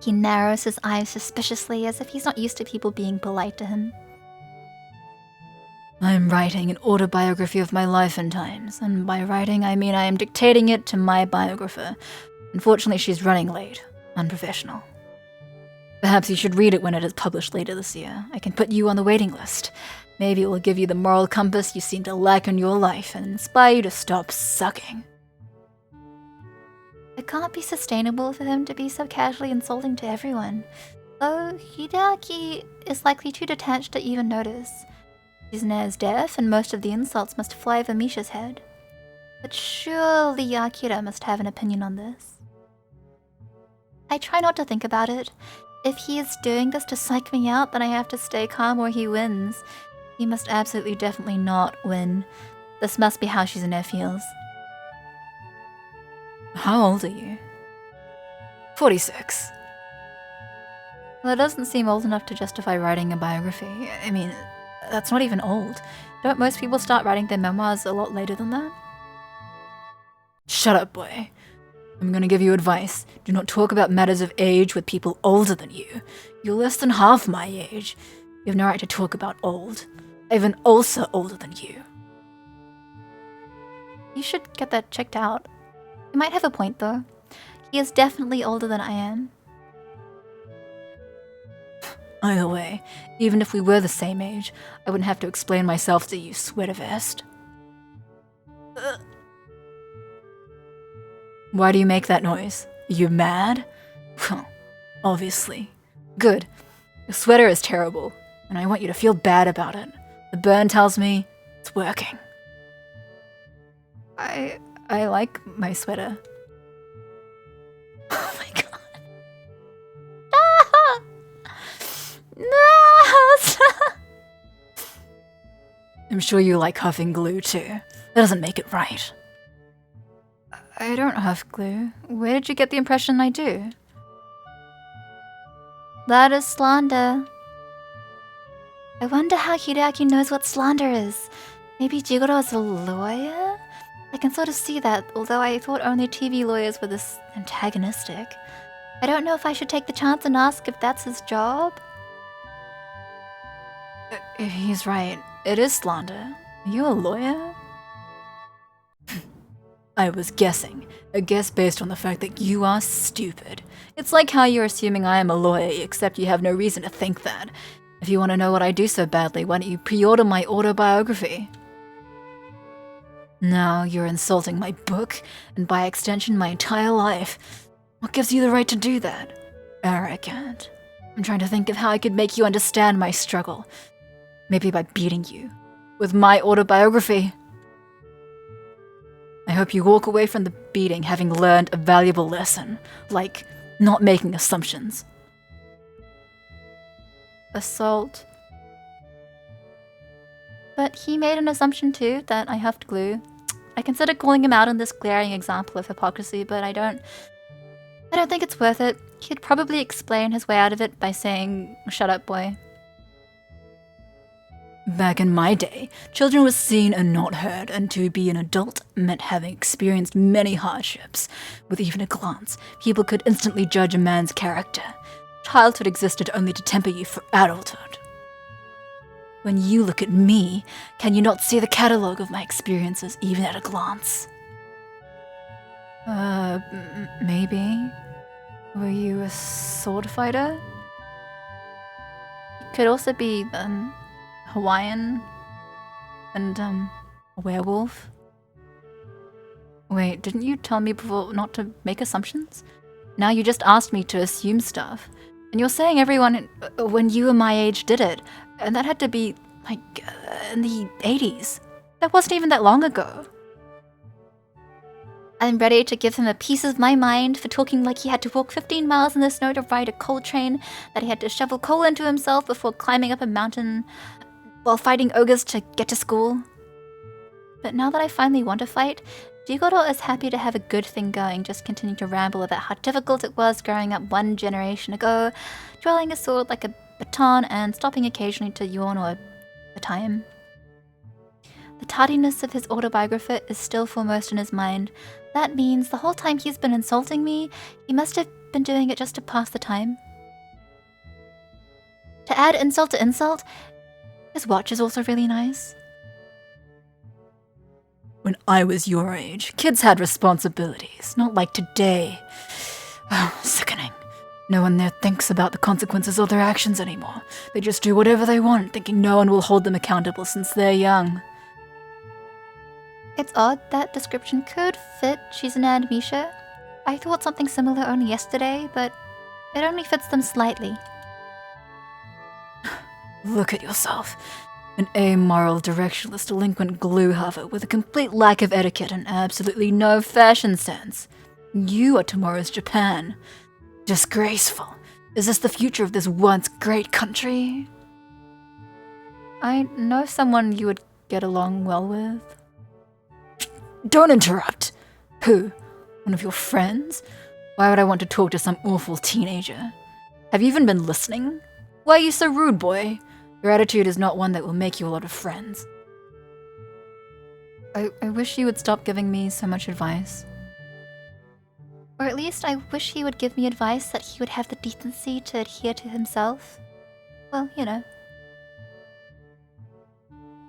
He narrows his eyes suspiciously as if he's not used to people being polite to him. I'm writing an autobiography of my life and times, and by writing I mean I am dictating it to my biographer. Unfortunately, she's running late. Unprofessional. Perhaps you should read it when it is published later this year. I can put you on the waiting list. Maybe it will give you the moral compass you seem to lack in your life and inspire you to stop sucking. It can't be sustainable for him to be so casually insulting to everyone. Though Hideaki is likely too detached to even notice. Shizune is deaf, and most of the insults must fly over Misha's head. But surely Akira must have an opinion on this. I try not to think about it. If he is doing this to psych me out, then I have to stay calm or he wins. He must absolutely definitely not win. This must be how Shizune feels. How old are you? 46. Well, it doesn't seem old enough to justify writing a biography. I mean, that's not even old. Don't most people start writing their memoirs a lot later than that? Shut up, boy. I'm gonna give you advice. Do not talk about matters of age with people older than you. You're less than half my age. You have no right to talk about old. Even also older than you. You should get that checked out. You might have a point, though. He is definitely older than I am. Either way, even if we were the same age, I wouldn't have to explain myself to you, sweater vest. Why do you make that noise? Are you mad? Well, obviously. Good. Your sweater is terrible, and I want you to feel bad about it. The burn tells me it's working. I I like my sweater. Oh my god. I'm sure you like huffing glue too. That doesn't make it right. I don't huff glue. Where did you get the impression I do? That is slander. I wonder how Hideaki knows what slander is. Maybe Jigoro is a lawyer? I can sort of see that, although I thought only TV lawyers were this antagonistic. I don't know if I should take the chance and ask if that's his job. He's right. It is slander. Are you a lawyer? I was guessing. A guess based on the fact that you are stupid. It's like how you're assuming I am a lawyer, except you have no reason to think that. If you want to know what I do so badly, why don't you pre-order my autobiography? Now you're insulting my book, and by extension my entire life. What gives you the right to do that? Arrogant. I'm trying to think of how I could make you understand my struggle. Maybe by beating you. With my autobiography. I hope you walk away from the beating having learned a valuable lesson, like not making assumptions. Assault. But he made an assumption too, that I huffed glue. I considered calling him out on this glaring example of hypocrisy, but I don't think it's worth it. He'd probably explain his way out of it by saying, "Shut up, boy." Back in my day, children were seen and not heard, and to be an adult meant having experienced many hardships. With even a glance, people could instantly judge a man's character. Childhood existed only to temper you for adulthood. When you look at me, can you not see the catalogue of my experiences even at a glance? Maybe. Were you a sword fighter? It could also be, Hawaiian and, a werewolf? Wait, didn't you tell me before not to make assumptions? Now you just asked me to assume stuff. And you're saying everyone when you were my age did it. And that had to be, like, in the 80s. That wasn't even that long ago. I'm ready to give him a piece of my mind for talking like he had to walk 15 miles in the snow to ride a coal train, that he had to shovel coal into himself before climbing up a mountain while fighting ogres to get to school. But now that I finally want to fight, Jigoro is happy to have a good thing going, just continuing to ramble about how difficult it was growing up one generation ago, twirling a sword like a baton and stopping occasionally to yawn or a time. The tardiness of his autobiographer is still foremost in his mind. That means the whole time he's been insulting me, he must have been doing it just to pass the time. To add insult to insult, his watch is also really nice. When I was your age, kids had responsibilities, not like today. Oh, sickening. No one there thinks about the consequences of their actions anymore. They just do whatever they want, thinking no one will hold them accountable since they're young. It's odd that description could fit Shizune and Misha. I thought something similar only yesterday, but it only fits them slightly. Look at yourself. An amoral, directionless, delinquent glue huffer with a complete lack of etiquette and absolutely no fashion sense. You are tomorrow's Japan. Disgraceful. Is this the future of this once great country? I know someone you would get along well with. Don't interrupt. Who? One of your friends? Why would I want to talk to some awful teenager? Have you even been listening? Why are you so rude, boy? Your attitude is not one that will make you a lot of friends. I wish you would stop giving me so much advice. Or at least I wish he would give me advice that he would have the decency to adhere to himself. Well, you know.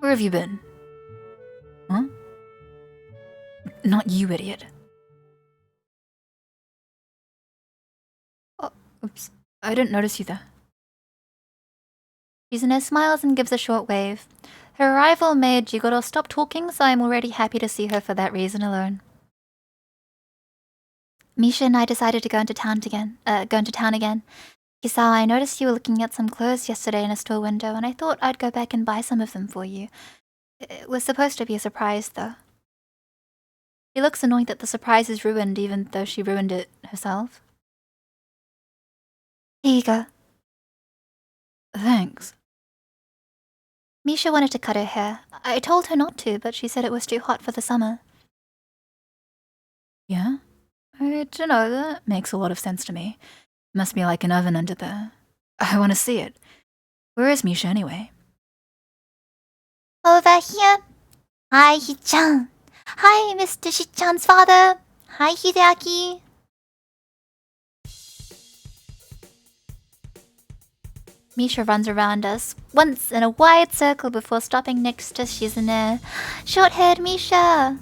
Where have you been? Huh? Not you, idiot. Oh, oops. I didn't notice you there. Shizune smiles and gives a short wave. Her arrival made Jigoro stop talking, so I'm already happy to see her for that reason alone. Misha and I decided to go into town again. Kisao, I noticed you were looking at some clothes yesterday in a store window, and I thought I'd go back and buy some of them for you. It was supposed to be a surprise, though. She looks annoyed that the surprise is ruined even though she ruined it herself. Here you go. Thanks. Misha wanted to cut her hair. I told her not to, but she said it was too hot for the summer. Yeah? I don't know, that makes a lot of sense to me. Must be like an oven under there. I want to see it. Where is Misha anyway? Over here. Hi, Hi-chan. Hi, Mr. Shi-chan's father. Hi, Hideaki. Misha runs around us, once in a wide circle before stopping next to Shizune. Short-haired Misha!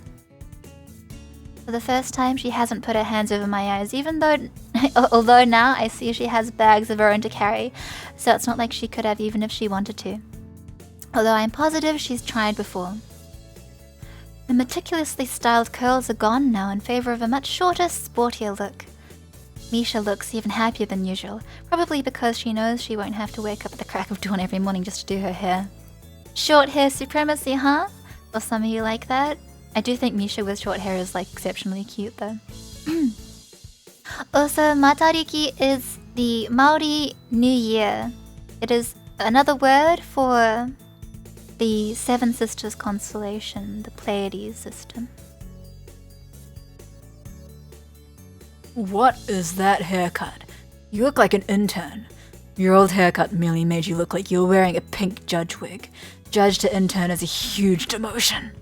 For the first time, she hasn't put her hands over my eyes, even though... although now I see she has bags of her own to carry, so it's not like she could have even if she wanted to. Although I'm positive she's tried before. The meticulously styled curls are gone now in favor of a much shorter, sportier look. Misha looks even happier than usual, probably because she knows she won't have to wake up at the crack of dawn every morning just to do her hair. Short hair supremacy, huh? Or some of you like that? I do think Misha with short hair is like exceptionally cute though. Also, Matariki is the Maori New Year. It is another word for the Seven Sisters constellation, the Pleiades system. What is that haircut? You look like an intern. Your old haircut merely made you look like you were wearing a pink judge wig. Judge to intern is a huge demotion.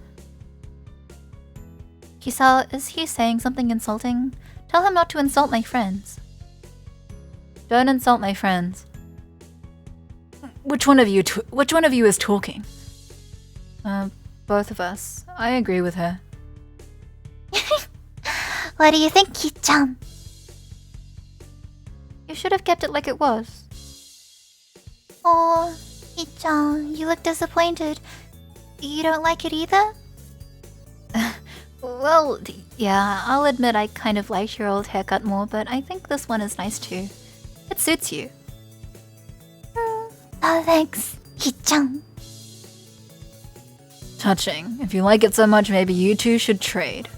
Kisao, is he saying something insulting? Tell him not to insult my friends. Don't insult my friends. Which one of you is talking? Both of us. I agree with her. What do you think, Ki-chan? You should have kept it like it was. Oh, Ki-chan, you look disappointed. You don't like it either? Well, yeah, I'll admit I kind of liked your old haircut more, but I think this one is nice too. It suits you. Oh, thanks, Ki-chan. Touching. If you like it so much, maybe you two should trade.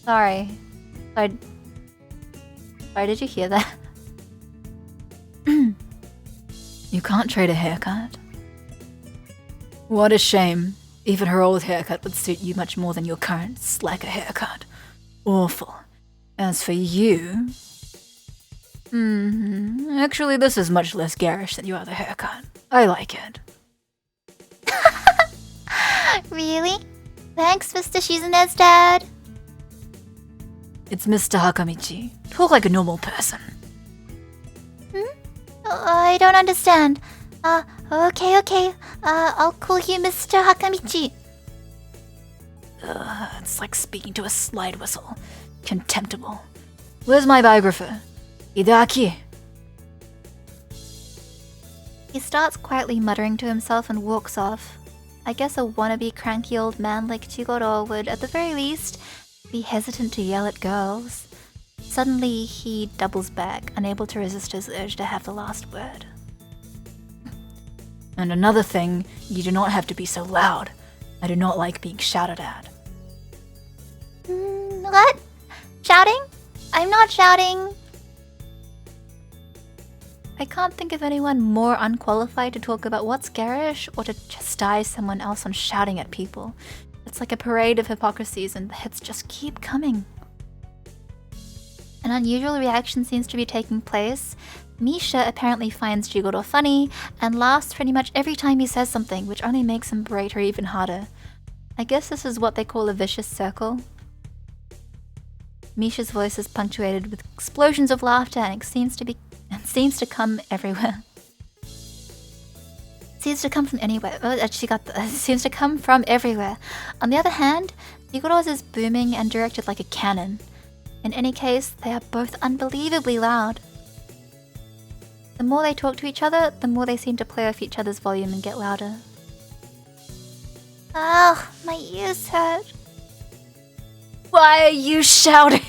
Sorry, did you hear that? You can't trade a haircut. What a shame. Even her old haircut would suit you much more than your current slacker haircut. Awful. As for you... Actually, this is much less garish than your other haircut. I like it. Really? Thanks, Mr. Shizune's dad. It's Mr. Hakamichi. Talk like a normal person. I don't understand. Okay. I'll call you Mr. Hakamichi. It's like speaking to a slide whistle. Contemptible. Where's my biographer? Hideaki. He starts quietly muttering to himself and walks off. I guess a wannabe cranky old man like Chigoro would, at the very least, be hesitant to yell at girls. Suddenly, he doubles back, unable to resist his urge to have the last word. And another thing, you do not have to be so loud. I do not like being shouted at. What? Shouting? I'm not shouting. I can't think of anyone more unqualified to talk about what's garish or to chastise someone else on shouting at people. It's like a parade of hypocrisies and the hits just keep coming. An unusual reaction seems to be taking place. Misha apparently finds Jigoro funny and laughs pretty much every time he says something, which only makes him berate her even harder. I guess this is what they call a vicious circle. Misha's voice is punctuated with explosions of laughter and it seems to come everywhere. Seems to come from anywhere. Seems to come from everywhere. On the other hand, Jigoro's is booming and directed like a cannon. In any case, they are both unbelievably loud. The more they talk to each other, the more they seem to play off each other's volume and get louder. Oh, my ears hurt. Why are you shouting?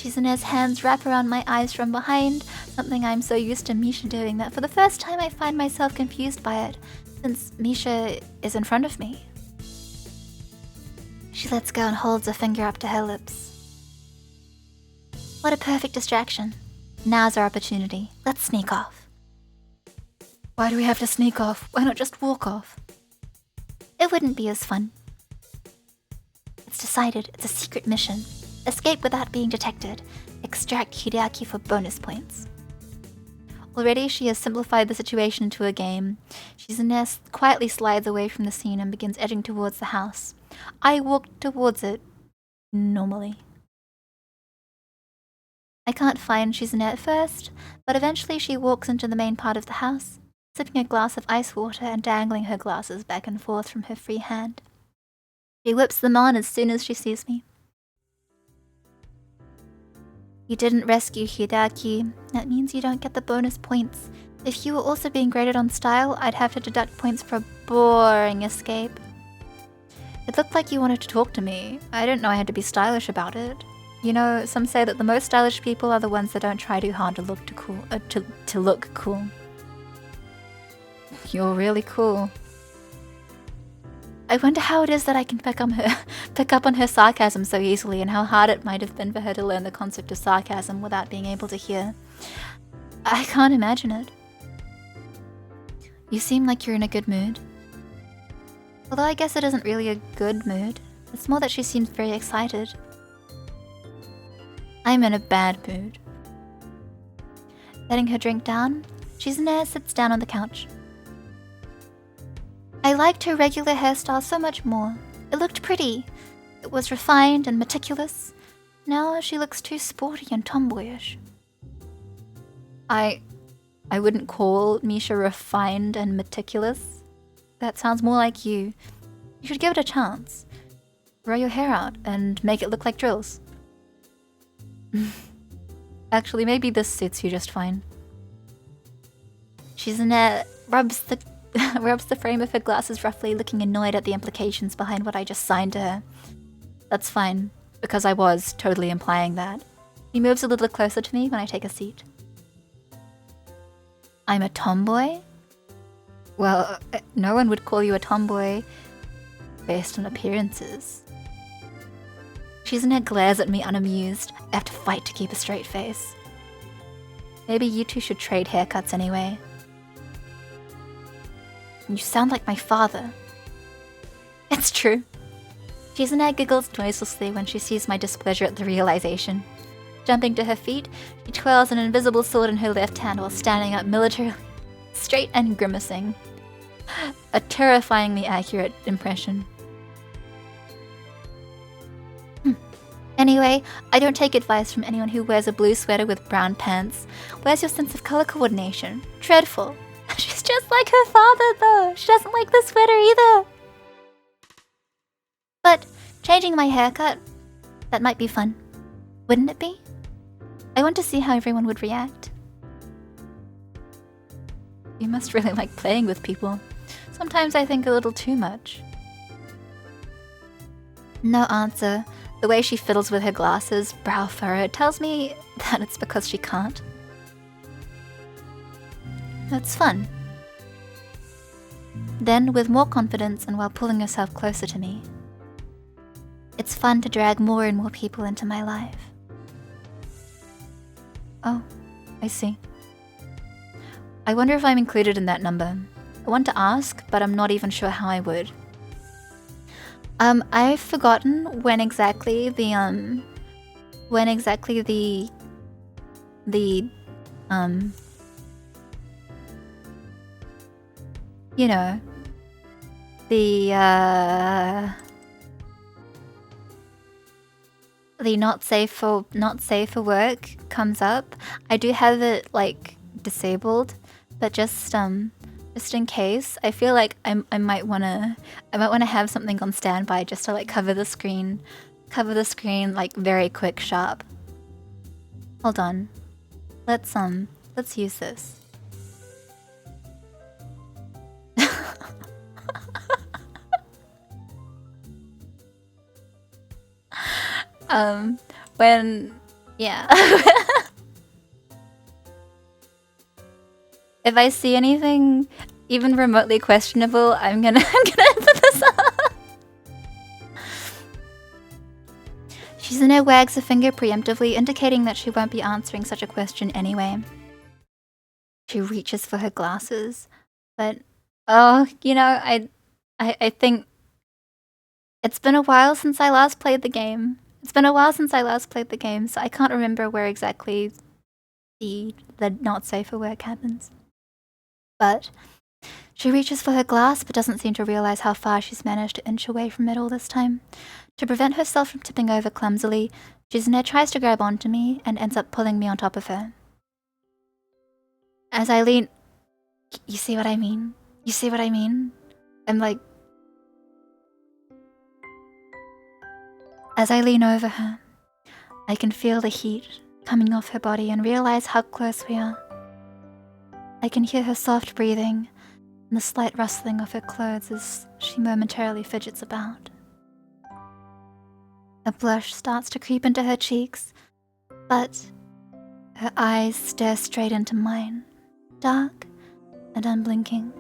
Shizune's hands wrap around my eyes from behind, something I'm so used to Misha doing that for the first time I find myself confused by it, since Misha is in front of me. She lets go and holds a finger up to her lips. What a perfect distraction. Now's our opportunity. Let's sneak off. Why do we have to sneak off? Why not just walk off? It wouldn't be as fun. It's decided. It's a secret mission. Escape without being detected. Extract Hideaki for bonus points. Already she has simplified the situation into a game. Shizune quietly slides away from the scene and begins edging towards the house. I walk towards it normally. I can't find Shizune at first, but eventually she walks into the main part of the house, sipping a glass of ice water and dangling her glasses back and forth from her free hand. She whips them on as soon as she sees me. You didn't rescue Hideaki. That means you don't get the bonus points. If you were also being graded on style, I'd have to deduct points for a boring escape. It looked like you wanted to talk to me. I didn't know I had to be stylish about it. You know, some say that the most stylish people are the ones that don't try too hard to look to look cool. You're really cool. I wonder how it is that I can pick up on her sarcasm so easily, and how hard it might have been for her to learn the concept of sarcasm without being able to hear. I can't imagine it. You seem like you're in a good mood. Although I guess it isn't really a good mood. It's more that she seems very excited. I'm in a bad mood. Letting her drink down, Shizune sits down on the couch. I liked her regular hairstyle so much more. It looked pretty. It was refined and meticulous. Now she looks too sporty and tomboyish. I wouldn't call Misha refined and meticulous. That sounds more like you. You should give it a chance. Grow your hair out and make it look like drills. Actually, maybe this suits you just fine. Shizune rubs the frame of her glasses roughly, looking annoyed at the implications behind what I just signed to her. That's fine, because I was totally implying that. He moves a little closer to me when I take a seat. I'm a tomboy? Well, no one would call you a tomboy based on appearances. Shizune glares at me unamused. I have to fight to keep a straight face. Maybe you two should trade haircuts anyway. You sound like my father. It's true. Shizune giggles noiselessly when she sees my displeasure at the realization. Jumping to her feet, she twirls an invisible sword in her left hand while standing up militarily, straight and grimacing. A terrifyingly accurate impression. Anyway, I don't take advice from anyone who wears a blue sweater with brown pants. Where's your sense of color coordination? Dreadful. She's just like her father, though. She doesn't like the sweater either. But changing my haircut, that might be fun. Wouldn't it be? I want to see how everyone would react. You must really like playing with people. Sometimes I think a little too much. No answer. The way she fiddles with her glasses, brow furrowed, tells me that it's because she can't. It's fun. Then, with more confidence and while pulling herself closer to me, it's fun to drag more and more people into my life. Oh, I see. I wonder if I'm included in that number. I want to ask, but I'm not even sure how I would. I've forgotten when exactly the you know, the not safe for work comes up. I do have it like disabled, but just in case, I feel like I might wanna have something on standby just to like cover the screen like very quick, sharp. Hold on, let's use this. Yeah. If I see anything even remotely questionable, I'm gonna put this up. Shizune wags a finger preemptively, indicating that she won't be answering such a question anyway. She reaches for her glasses, but you know, I think it's been a while since I last played the game. So I can't remember where exactly the not safe for work happens. But she reaches for her glass, but doesn't seem to realize how far she's managed to inch away from it all this time. To prevent herself from tipping over clumsily, Shizune tries to grab onto me and ends up pulling me on top of her. As I lean... You see what I mean? I'm like... As I lean over her, I can feel the heat coming off her body and realize how close we are. I can hear her soft breathing and the slight rustling of her clothes as she momentarily fidgets about. A blush starts to creep into her cheeks, but her eyes stare straight into mine, dark and unblinking.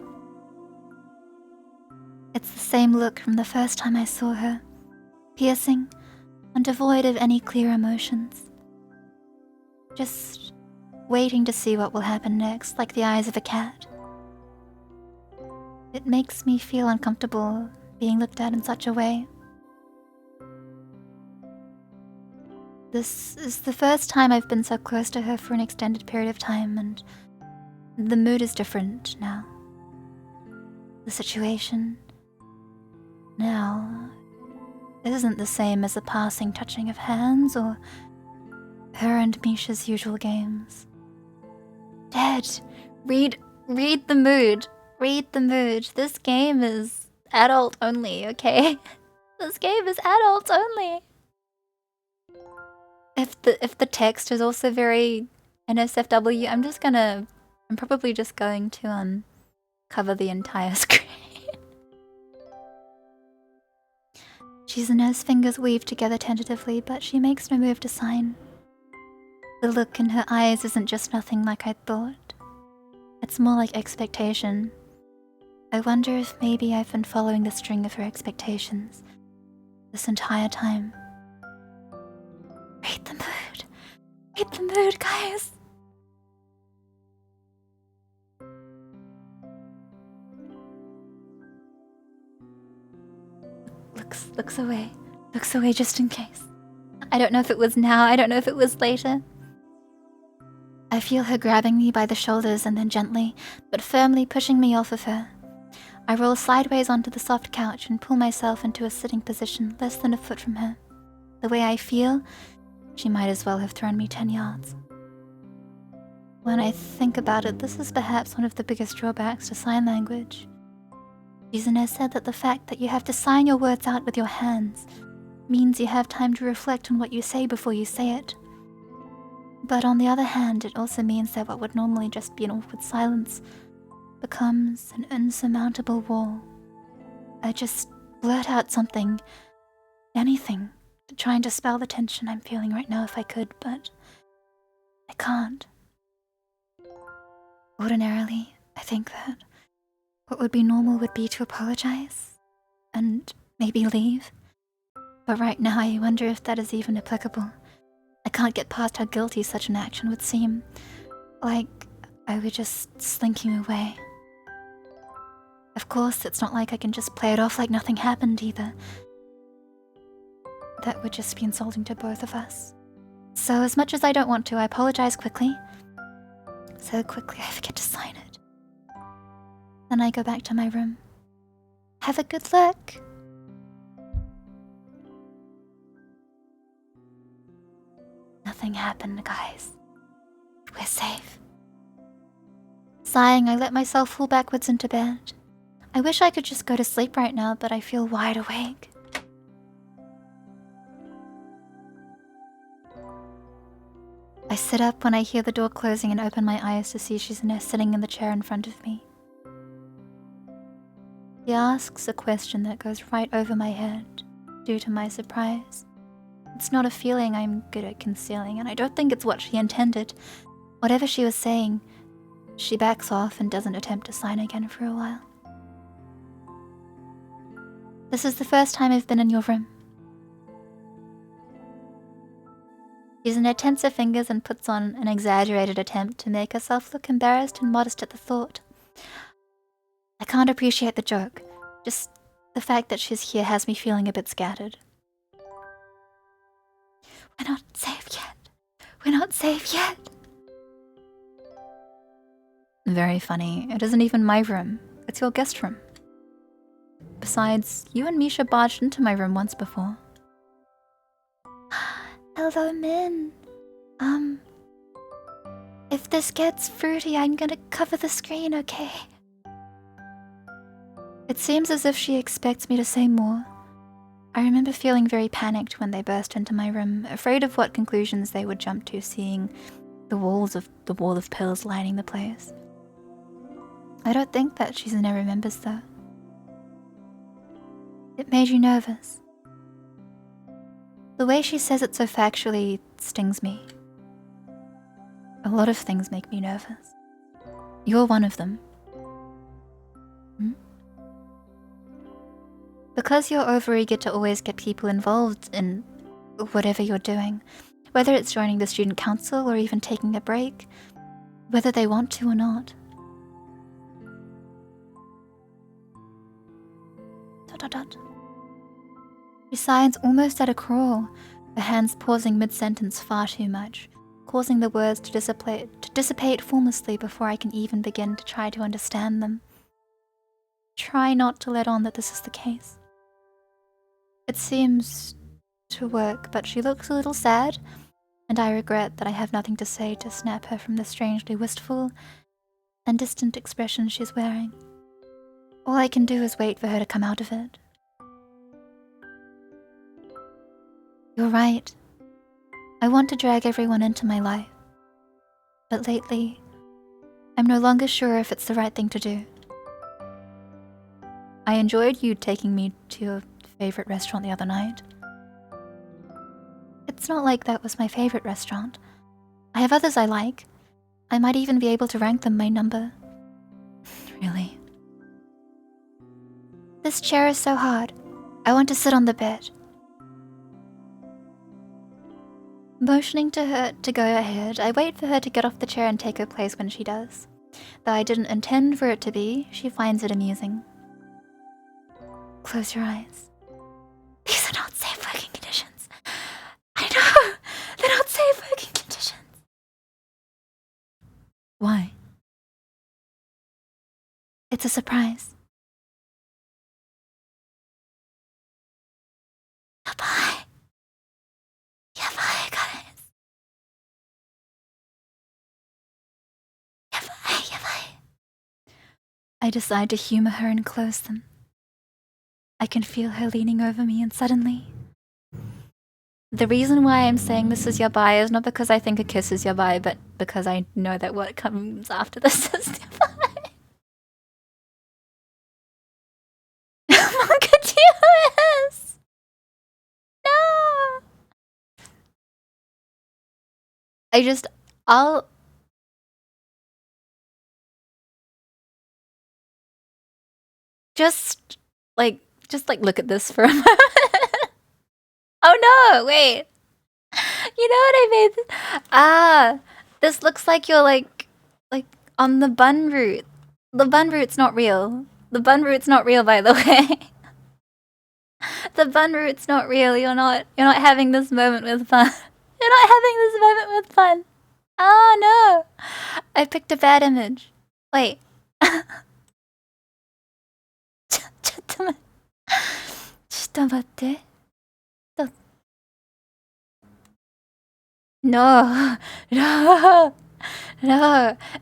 It's the same look from the first time I saw her, piercing and devoid of any clear emotions. Just waiting to see what will happen next, like the eyes of a cat. It makes me feel uncomfortable being looked at in such a way. This is the first time I've been so close to her for an extended period of time, and the mood is different now. The situation now isn't the same as the passing touching of hands or her and Misha's usual games. Dad, read the mood. Read the mood. This game is adult only, okay? This game is adults only. If the text is also very NSFW, I'm probably just going to cover the entire screen. Shizune's fingers weave together tentatively, but she makes no move to sign. The look in her eyes isn't just nothing like I thought. It's more like expectation. I wonder if maybe I've been following the string of her expectations this entire time. Read the mood. Read the mood, guys. Looks away. Looks away just in case. I don't know if it was now, I don't know if it was later. I feel her grabbing me by the shoulders and then gently, but firmly pushing me off of her. I roll sideways onto the soft couch and pull myself into a sitting position less than a foot from her. The way I feel, she might as well have thrown me 10 yards. When I think about it, this is perhaps one of the biggest drawbacks to sign language. Shizune said that the fact that you have to sign your words out with your hands means you have time to reflect on what you say before you say it. But on the other hand, it also means that what would normally just be an awkward silence becomes an insurmountable wall. I just blurt out something, anything, to try and dispel the tension I'm feeling right now if I could, but I can't. Ordinarily, I think that what would be normal would be to apologize and maybe leave. But right now I wonder if that is even applicable. I can't get past how guilty such an action would seem. Like I were just slinking away. Of course, it's not like I can just play it off like nothing happened either. That would just be insulting to both of us. So as much as I don't want to, I apologize quickly. So quickly I forget to sign it. Then I go back to my room. Have a good look. Nothing happened, guys. We're safe. Sighing, I let myself fall backwards into bed. I wish I could just go to sleep right now, but I feel wide awake. I sit up when I hear the door closing and open my eyes to see Shizune sitting in the chair in front of me. He asks a question that goes right over my head, due to my surprise. It's not a feeling I'm good at concealing, and I don't think it's what she intended. Whatever she was saying, she backs off and doesn't attempt to sign again for a while. This is the first time I've been in your room. Shizune tenses her fingers and puts on an exaggerated attempt to make herself look embarrassed and modest at the thought. I can't appreciate the joke. Just the fact that she's here has me feeling a bit scattered. We're not safe yet. We're not safe yet. Very funny. It isn't even my room. It's your guest room. Besides, you and Misha barged into my room once before. Hello, Min. If this gets fruity, I'm gonna cover the screen, okay? It seems as if she expects me to say more. I remember feeling very panicked when they burst into my room, afraid of what conclusions they would jump to, seeing the wall of pills lining the place. I don't think that Shizune remembers though. It made you nervous. The way she says it so factually stings me. A lot of things make me nervous. You're one of them. Because you're overeager to always get people involved in whatever you're doing, whether it's joining the student council or even taking a break, whether they want to or not. She signs almost at a crawl, her hands pausing mid-sentence far too much, causing the words to dissipate formlessly before I can even begin to try to understand them. Try not to let on that this is the case. It seems to work, but she looks a little sad, and I regret that I have nothing to say to snap her from the strangely wistful and distant expression she's wearing. All I can do is wait for her to come out of it. You're right. I want to drag everyone into my life. But lately, I'm no longer sure if it's the right thing to do. I enjoyed you taking me to your favorite restaurant the other night. It's not like that was my favorite restaurant. I have others I like. I might even be able to rank them by number. Really? This chair is so hard. I want to sit on the bed. Motioning to her to go ahead, I wait for her to get off the chair and take her place when she does. Though I didn't intend for it to be, she finds it amusing. Close your eyes. These are not safe working conditions. I know! They're not safe working conditions. Why? It's a surprise. Bye. Yabai, guys. Yabai. I decide to humor her and close them. I can feel her leaning over me, and suddenly... The reason why I'm saying this is yabai is not because I think a kiss is yabai, but because I know that what comes after this is yabai. Monkatius! No! I'll... Just look at this for a moment. Oh no, wait. You know what I made? This looks like you're like on the bun root. The bun root's not real. The bun root's not real, by the way. The bun root's not real. You're not having this moment with fun. You're not having this moment with fun. Oh no. I picked a bad image. Wait. No.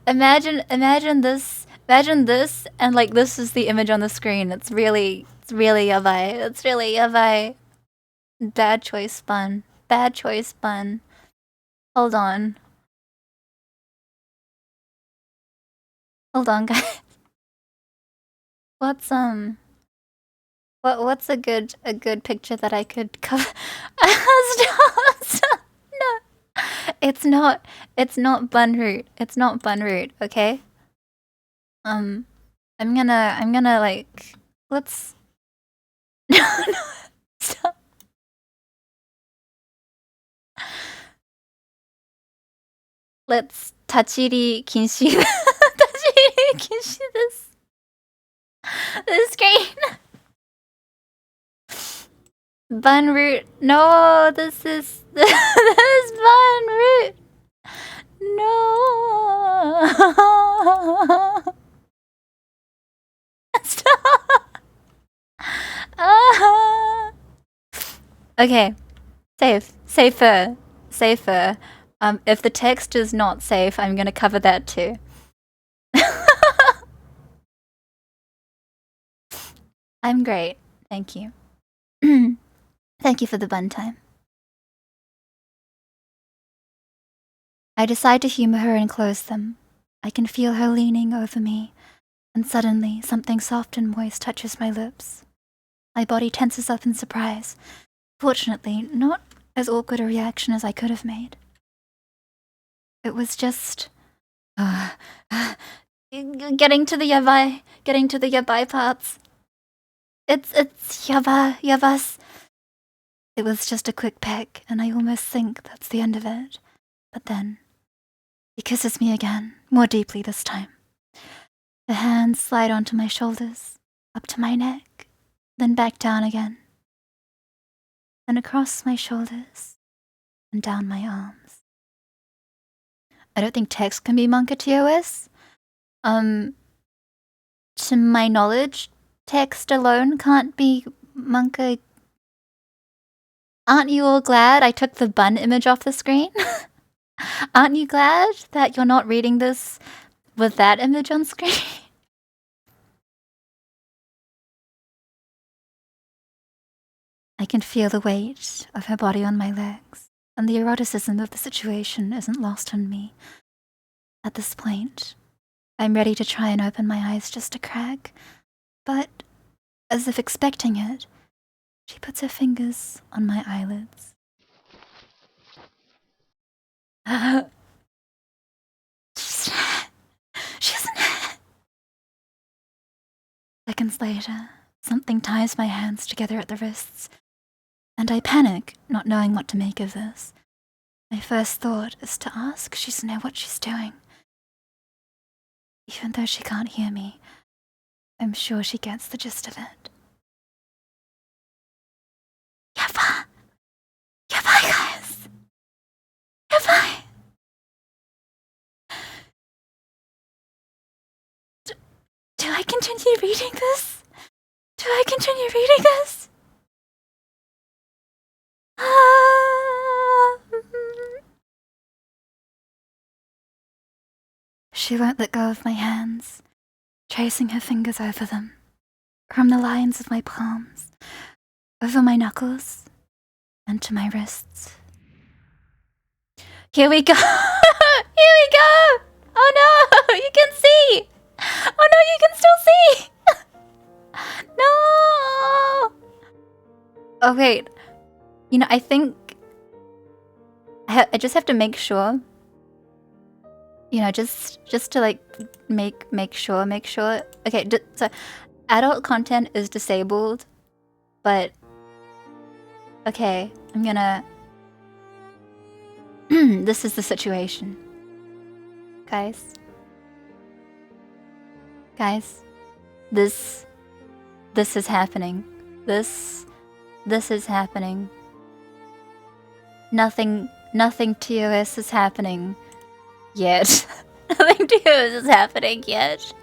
Imagine this and like this is the image on the screen. It's really yabai. It's really yabai. Bad choice fun. Bad choice fun. Hold on. Hold on, guys. What's What's a good picture that I could cover? Stop. No. It's not bun root. It's not bun root, okay? I'm gonna like let's no, stop. Let's tachiri kinshi tachiri kinshi this screen. Bun root. No, this is bun root. No. Stop. Okay. Safer. If the text is not safe, I'm gonna cover that too. I'm great. Thank you. Thank you for the bun time. I decide to humor her and close them. I can feel her leaning over me, and suddenly something soft and moist touches my lips. My body tenses up in surprise. Fortunately, not as awkward a reaction as I could have made. It was just getting to the yabai parts. It's yabas. It was just a quick peck, and I almost think that's the end of it. But then, he kisses me again, more deeply this time. The hands slide onto my shoulders, up to my neck, then back down again. Then across my shoulders, and down my arms. I don't think text can be Monka TOS. To my knowledge, text alone can't be Monka. Aren't you all glad I took the bun image off the screen? Aren't you glad that you're not reading this with that image on screen? I can feel the weight of her body on my legs, and the eroticism of the situation isn't lost on me. At this point, I'm ready to try and open my eyes just a crack, but, as if expecting it, she puts her fingers on my eyelids. Seconds later, something ties my hands together at the wrists, and I panic, not knowing what to make of this. My first thought is to ask Shizune what she's doing. Even though she can't hear me, I'm sure she gets the gist of it. Yabai, guys! Yabai! Do I continue reading this? She won't let go of my hands, tracing her fingers over them, from the lines of my palms, over my knuckles, and to my wrists. Here we go! Here we go! Oh no! You can see! Oh no, you can still see! No! Oh wait. You know, I think I just have to make sure. You know, just to like make sure. Okay, so adult content is disabled, but okay, I'm gonna. This is the situation, guys. This is happening. This is happening. Nothing TOS is happening yet. Nothing TOS is happening yet.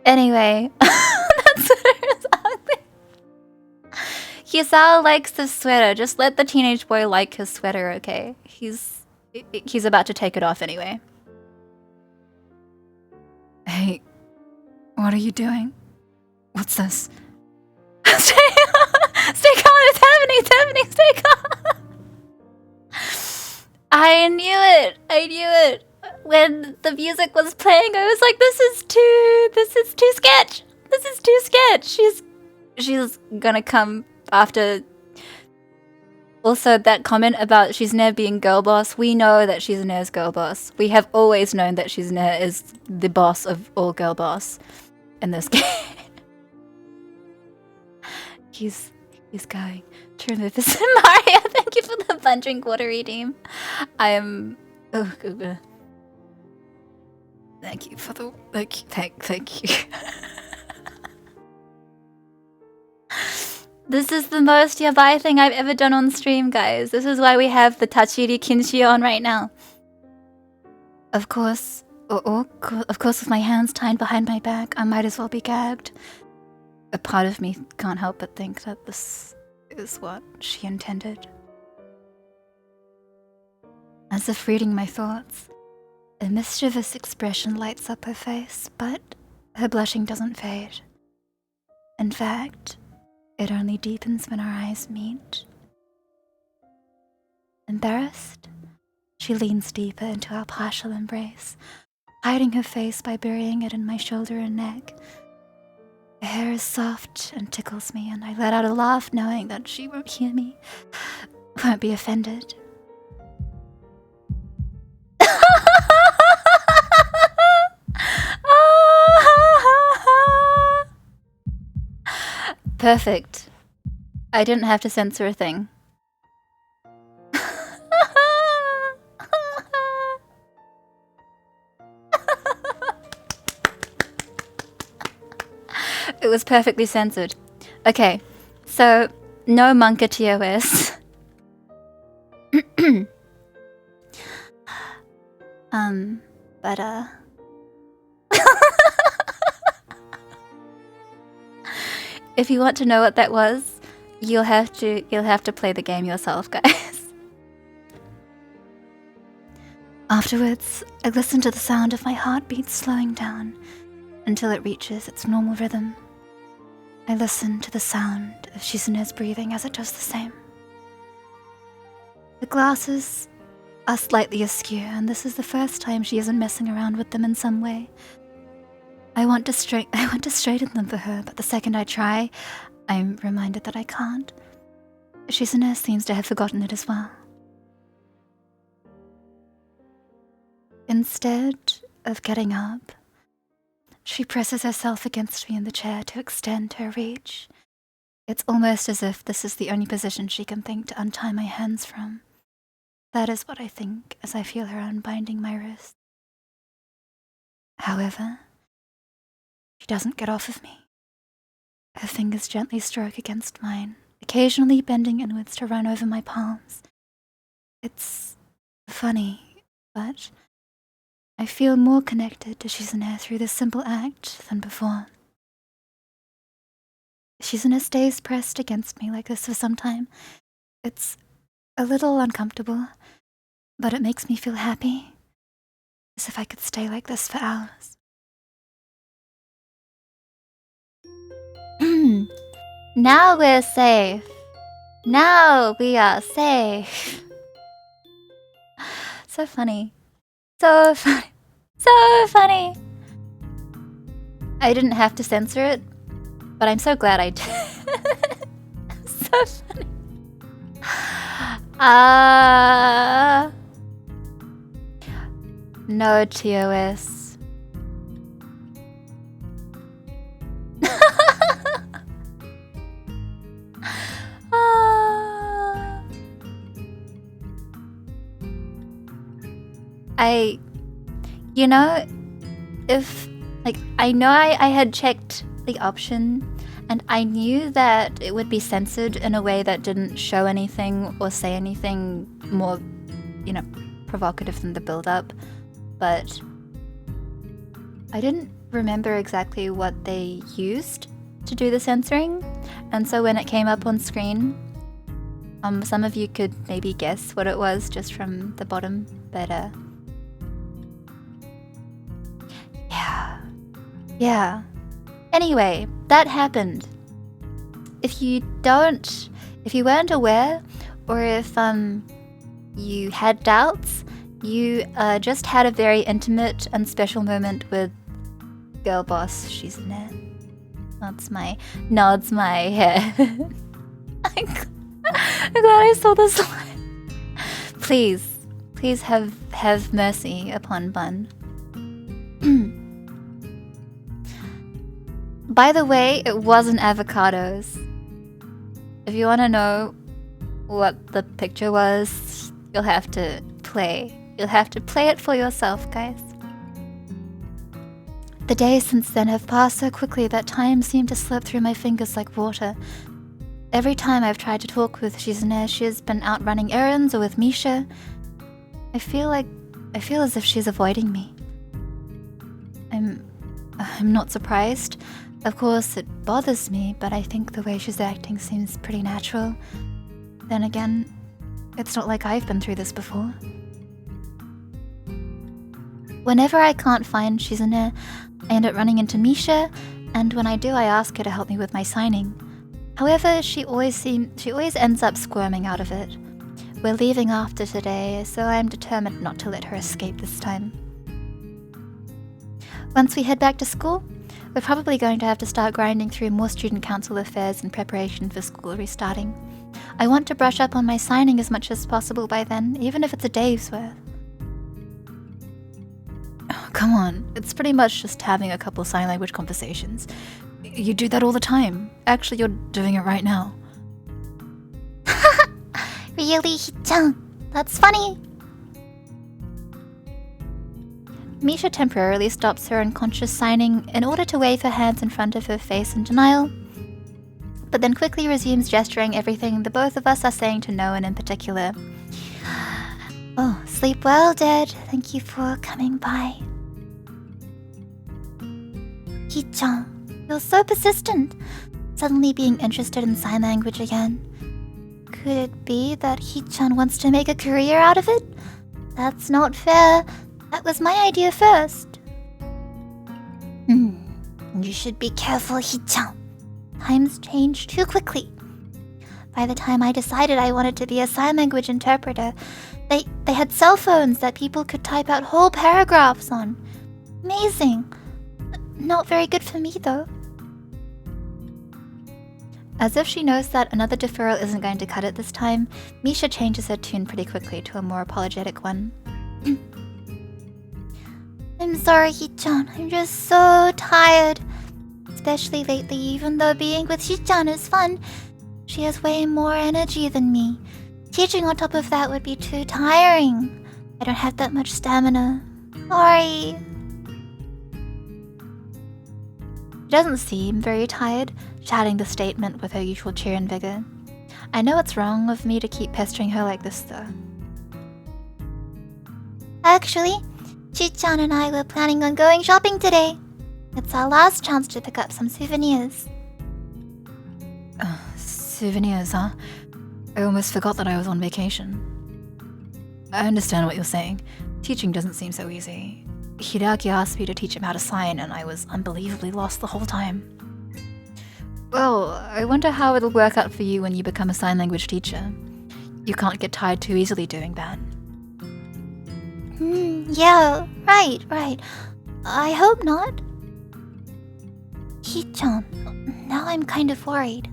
Anyway, that sweater is ugly. Hisao likes the sweater. Just let the teenage boy like his sweater, okay? He's about to take it off anyway. Hey, what are you doing? What's this? Stay calm, it's happening, stay calm. I knew it. when the music was playing, I was like, this is too sketch. This is too sketch. She's gonna come after. Also, that comment about Shizune being girl boss, we know that Shizune is girl boss. We have always known that Shizune is the boss of all girl boss in this game. He's going to remove this. Mario, thank you for the bunching water redeem. I am... Oh, good. Thank you for the... Thank you. This is the most yabai thing I've ever done on stream, guys. This is why we have the Tachiri Kinshi on right now. Of course, with my hands tied behind my back, I might as well be gagged. A part of me can't help but think that this is what she intended. As if reading my thoughts, a mischievous expression lights up her face, but her blushing doesn't fade. In fact, it only deepens when our eyes meet. Embarrassed, she leans deeper into our partial embrace, hiding her face by burying it in my shoulder and neck. Her hair is soft and tickles me, and I let out a laugh knowing that she won't hear me, won't be offended. Perfect. I didn't have to censor a thing. It was perfectly censored. Okay, so no Monka TOS. But if you want to know what that was, you'll have to play the game yourself, guys. Afterwards, I listen to the sound of my heartbeat slowing down until it reaches its normal rhythm. I listen to the sound of Shizune's breathing as it does the same. The glasses are slightly askew, and this is the first time she isn't messing around with them in some way. I want to straighten them for her, but the second I try, I'm reminded that I can't. Shizune seems to have forgotten it as well. Instead of getting up, she presses herself against me in the chair to extend her reach. It's almost as if this is the only position she can think to untie my hands from. That is what I think as I feel her unbinding my wrist. However, she doesn't get off of me. Her fingers gently stroke against mine, occasionally bending inwards to run over my palms. It's funny, but I feel more connected to Shizune through this simple act than before. Shizune stays pressed against me like this for some time. It's a little uncomfortable, but it makes me feel happy, as if I could stay like this for hours. Now we're safe. Now we are safe. So funny. So funny. So funny. I didn't have to censor it, but I'm so glad I did. So funny. No TOS. I know I had checked the option, and I knew that it would be censored in a way that didn't show anything or say anything more, provocative than the build-up, but I didn't remember exactly what they used to do the censoring, and so when it came up on screen, some of you could maybe guess what it was just from the bottom, but yeah. Anyway, that happened. If you weren't aware, or if you had doubts, You just had a very intimate and special moment with girl boss Shizune. Nods my head. I'm glad I saw this line. Please have mercy upon Bun. By the way, it wasn't avocados. If you want to know what the picture was, you'll have to play. You'll have to play it for yourself, guys. The days since then have passed so quickly that time seemed to slip through my fingers like water. Every time I've tried to talk with Shizune, she has been out running errands or with Misha. I feel as if she's avoiding me. I'm not surprised. Of course, it bothers me, but I think the way she's acting seems pretty natural. Then again, it's not like I've been through this before. Whenever I can't find Shizune, I end up running into Misha, and when I do, I ask her to help me with my signing. However, she always ends up squirming out of it. We're leaving after today, so I'm determined not to let her escape this time. Once we head back to school, we're probably going to have to start grinding through more student council affairs in preparation for school restarting. I want to brush up on my signing as much as possible by then, even if it's a day's worth. Oh, come on, it's pretty much just having a couple sign language conversations. You do that all the time. Actually, you're doing it right now. Really, Hichan? That's funny. Misha temporarily stops her unconscious signing in order to wave her hands in front of her face in denial, but then quickly resumes gesturing everything the both of us are saying to no one in particular. Oh, sleep well, Dad. Thank you for coming by. Hichan, you're so persistent. Suddenly being interested in sign language again. Could it be that Hichan wants to make a career out of it? That's not fair. That was my idea first. You should be careful, Hichan. Times change too quickly. By the time I decided I wanted to be a sign language interpreter, they had cell phones that people could type out whole paragraphs on. Amazing. Not very good for me, though. As if she knows that another deferral isn't going to cut it this time, Misha changes her tune pretty quickly to a more apologetic one. I'm sorry, Hichan. I'm just so tired. Especially lately, even though being with Hichan is fun, she has way more energy than me. Teaching on top of that would be too tiring. I don't have that much stamina. Sorry. She doesn't seem very tired, shouting the statement with her usual cheer and vigor. I know it's wrong of me to keep pestering her like this, though. Actually, Chichan and I were planning on going shopping today. It's our last chance to pick up some souvenirs. Souvenirs, huh? I almost forgot that I was on vacation. I understand what you're saying. Teaching doesn't seem so easy. Hideaki asked me to teach him how to sign, and I was unbelievably lost the whole time. Well, I wonder how it'll work out for you when you become a sign language teacher. You can't get tired too easily doing that. Yeah, right. I hope not. Hichan, now I'm kind of worried.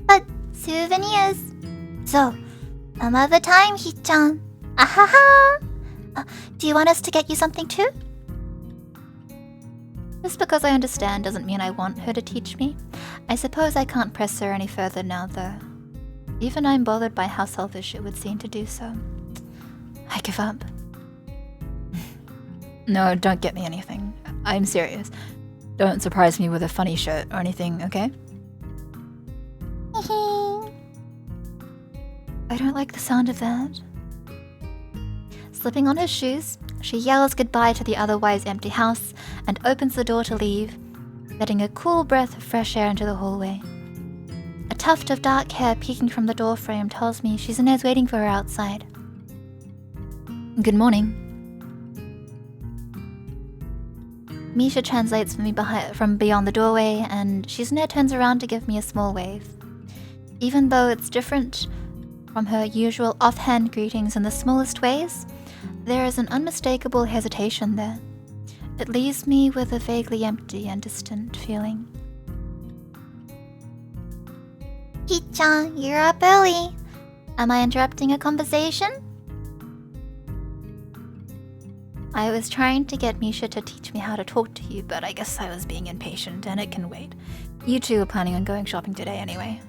But souvenirs. So, some other time, Hichan. Ahaha! Do you want us to get you something too? Just because I understand doesn't mean I want her to teach me. I suppose I can't press her any further now, though. Even I'm bothered by how selfish it would seem to do so. I give up. No, don't get me anything. I'm serious. Don't surprise me with a funny shirt or anything, okay? I don't like the sound of that. Slipping on her shoes, she yells goodbye to the otherwise empty house and opens the door to leave, letting a cool breath of fresh air into the hallway. A tuft of dark hair peeking from the doorframe tells me Shizune's waiting for her outside. Good morning. Misha translates for me from beyond the doorway, and Shizune turns around to give me a small wave. Even though it's different from her usual offhand greetings in the smallest ways, There is an unmistakable hesitation there. It leaves me with a vaguely empty and distant feeling. Ki-chan, you're up early. Am I interrupting a conversation? I was trying to get Misha to teach me how to talk to you, but I guess I was being impatient and it can wait. You two are planning on going shopping today anyway.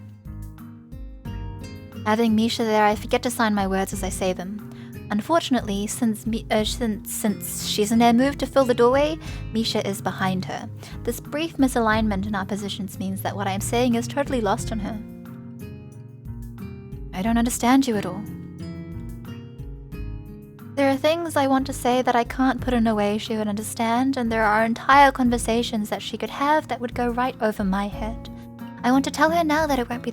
Having Misha there, I forget to sign my words as I say them. Unfortunately, since Shizune moved to fill the doorway, Misha is behind her. This brief misalignment in our positions means that what I am saying is totally lost on her. I don't understand you at all. There are things I want to say that I can't put in a way she would understand, and there are entire conversations that she could have that would go right over my head. I want to tell her now that it won't be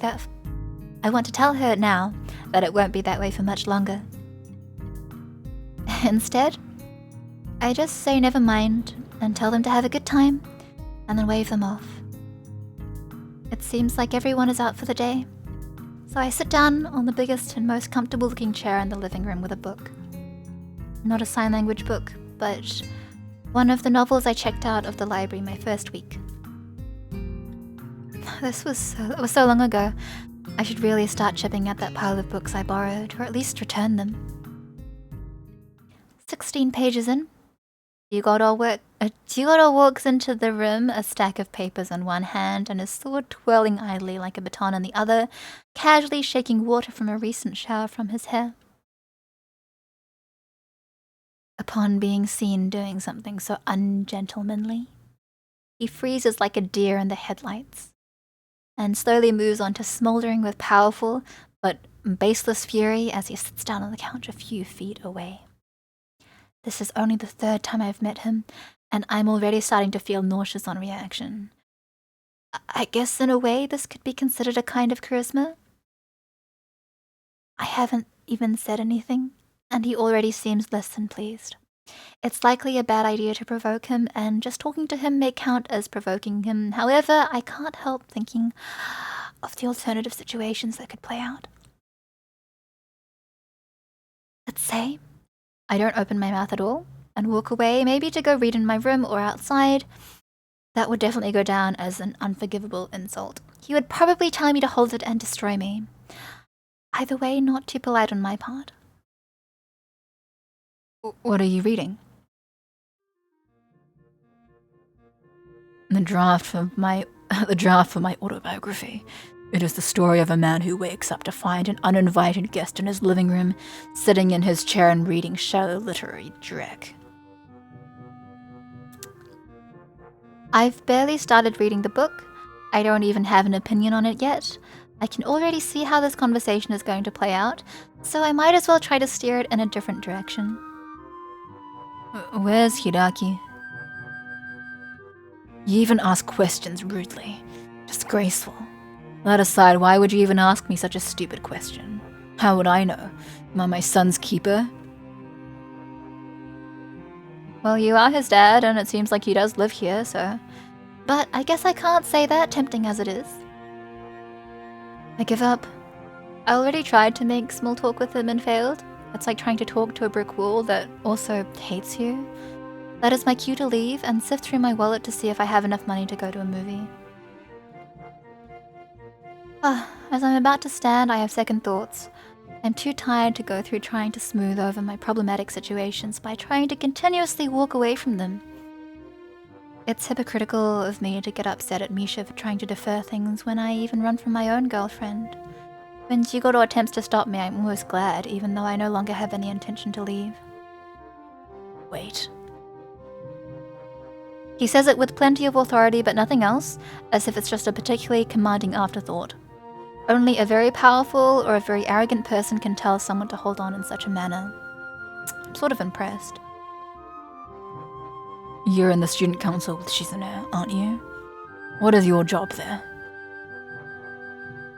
that way for much longer. Instead, I just say never mind and tell them to have a good time and then wave them off. It seems like everyone is out for the day, so I sit down on the biggest and most comfortable looking chair in the living room with a book. Not a sign language book, but one of the novels I checked out of the library my first week. That was so long ago. I should really start chipping at that pile of books I borrowed, or at least return them. 16 pages in. Jigoro walks into the room, a stack of papers in one hand and his sword twirling idly like a baton in the other, casually shaking water from a recent shower from his hair. Upon being seen doing something so ungentlemanly, he freezes like a deer in the headlights and slowly moves on to smoldering with powerful but baseless fury as he sits down on the couch a few feet away. This is only the third time I've met him, and I'm already starting to feel nauseous on reaction. I guess in a way this could be considered a kind of charisma. I haven't even said anything, and he already seems less than pleased. It's likely a bad idea to provoke him, and just talking to him may count as provoking him. However, I can't help thinking of the alternative situations that could play out. Let's say I don't open my mouth at all and walk away, maybe to go read in my room or outside. That would definitely go down as an unforgivable insult. He would probably tell me to hold it and destroy me. Either way, not too polite on my part. What are you reading? The draft for my autobiography. It is the story of a man who wakes up to find an uninvited guest in his living room, sitting in his chair and reading shallow literary dreck. I've barely started reading the book. I don't even have an opinion on it yet. I can already see how this conversation is going to play out, so I might as well try to steer it in a different direction. Where's Hiraki? You even ask questions rudely. Disgraceful. That aside, why would you even ask me such a stupid question? How would I know? Am I my son's keeper? Well, you are his dad, and it seems like he does live here, so... But I guess I can't say that, tempting as it is. I give up. I already tried to make small talk with him and failed. It's like trying to talk to a brick wall that also hates you. That is my cue to leave and sift through my wallet to see if I have enough money to go to a movie. As I'm about to stand, I have second thoughts. I'm too tired to go through trying to smooth over my problematic situations by trying to continuously walk away from them. It's hypocritical of me to get upset at Misha for trying to defer things when I even run from my own girlfriend. When Jigoro attempts to stop me, I'm almost glad, even though I no longer have any intention to leave. Wait. He says it with plenty of authority but nothing else, as if it's just a particularly commanding afterthought. Only a very powerful or a very arrogant person can tell someone to hold on in such a manner. I'm sort of impressed. You're in the student council with Shizune, aren't you? What is your job there?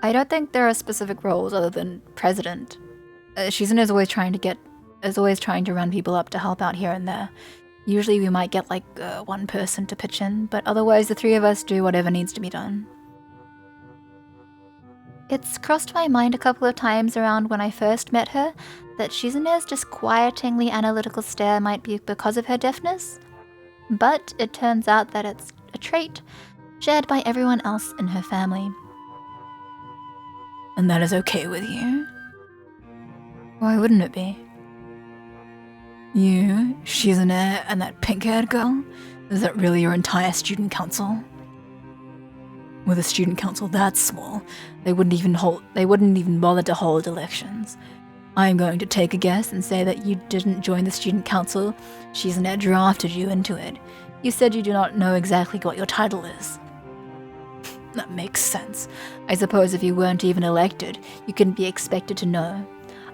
I don't think there are specific roles other than president. Shizune is always trying to run people up to help out here and there. Usually we might get like one person to pitch in, but otherwise the three of us do whatever needs to be done. It's crossed my mind a couple of times around when I first met her that Shizune's disquietingly analytical stare might be because of her deafness, but it turns out that it's a trait shared by everyone else in her family. And that is okay with you? Why wouldn't it be? You, Shizune, and that pink-haired girl? Is that really your entire student council? With a student council that small, they wouldn't even bother to hold elections. I'm going to take a guess and say that you didn't join the student council. Shizune drafted you into it. You said you do not know exactly what your title is. That makes sense. I suppose if you weren't even elected, you couldn't be expected to know.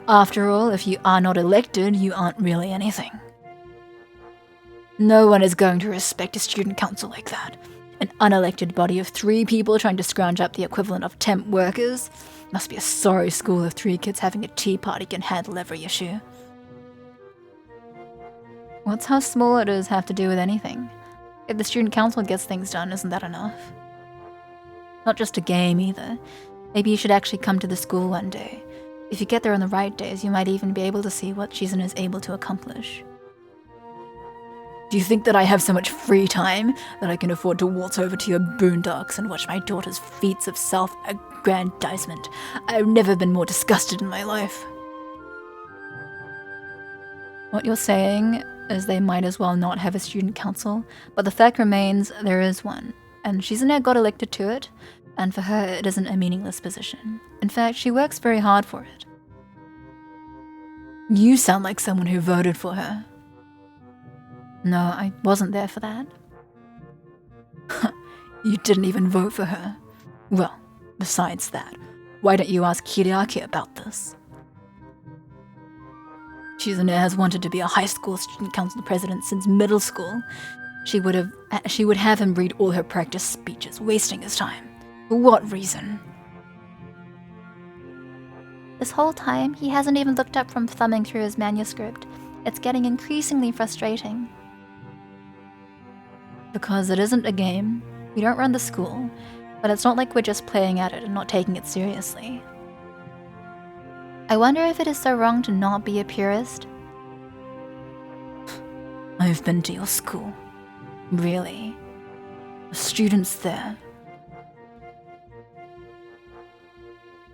After all, if you are not elected, you aren't really anything. No one is going to respect a student council like that. An unelected body of 3 people trying to scrounge up the equivalent of temp workers. Must be a sorry school if 3 kids having a tea party can handle every issue. What's how small it is have to do with anything? If the student council gets things done, isn't that enough? Not just a game either. Maybe you should actually come to the school one day. If you get there on the right days, you might even be able to see what Shizune is able to accomplish. Do you think that I have so much free time that I can afford to waltz over to your boondocks and watch my daughter's feats of self-aggrandizement? I've never been more disgusted in my life. What you're saying is they might as well not have a student council, but the fact remains there is one, and Shizune got elected to it, and for her it isn't a meaningless position. In fact, she works very hard for it. You sound like someone who voted for her. No, I wasn't there for that. You didn't even vote for her. Well, besides that, why don't you ask Kiriaki about this? Shizune has wanted to be a high school student council president since middle school. She would have him read all her practice speeches, wasting his time. For what reason? This whole time, he hasn't even looked up from thumbing through his manuscript. It's getting increasingly frustrating. Because it isn't a game. We don't run the school, but it's not like we're just playing at it and not taking it seriously. I wonder if it is so wrong to not be a purist. I've been to your school. Really? The students there.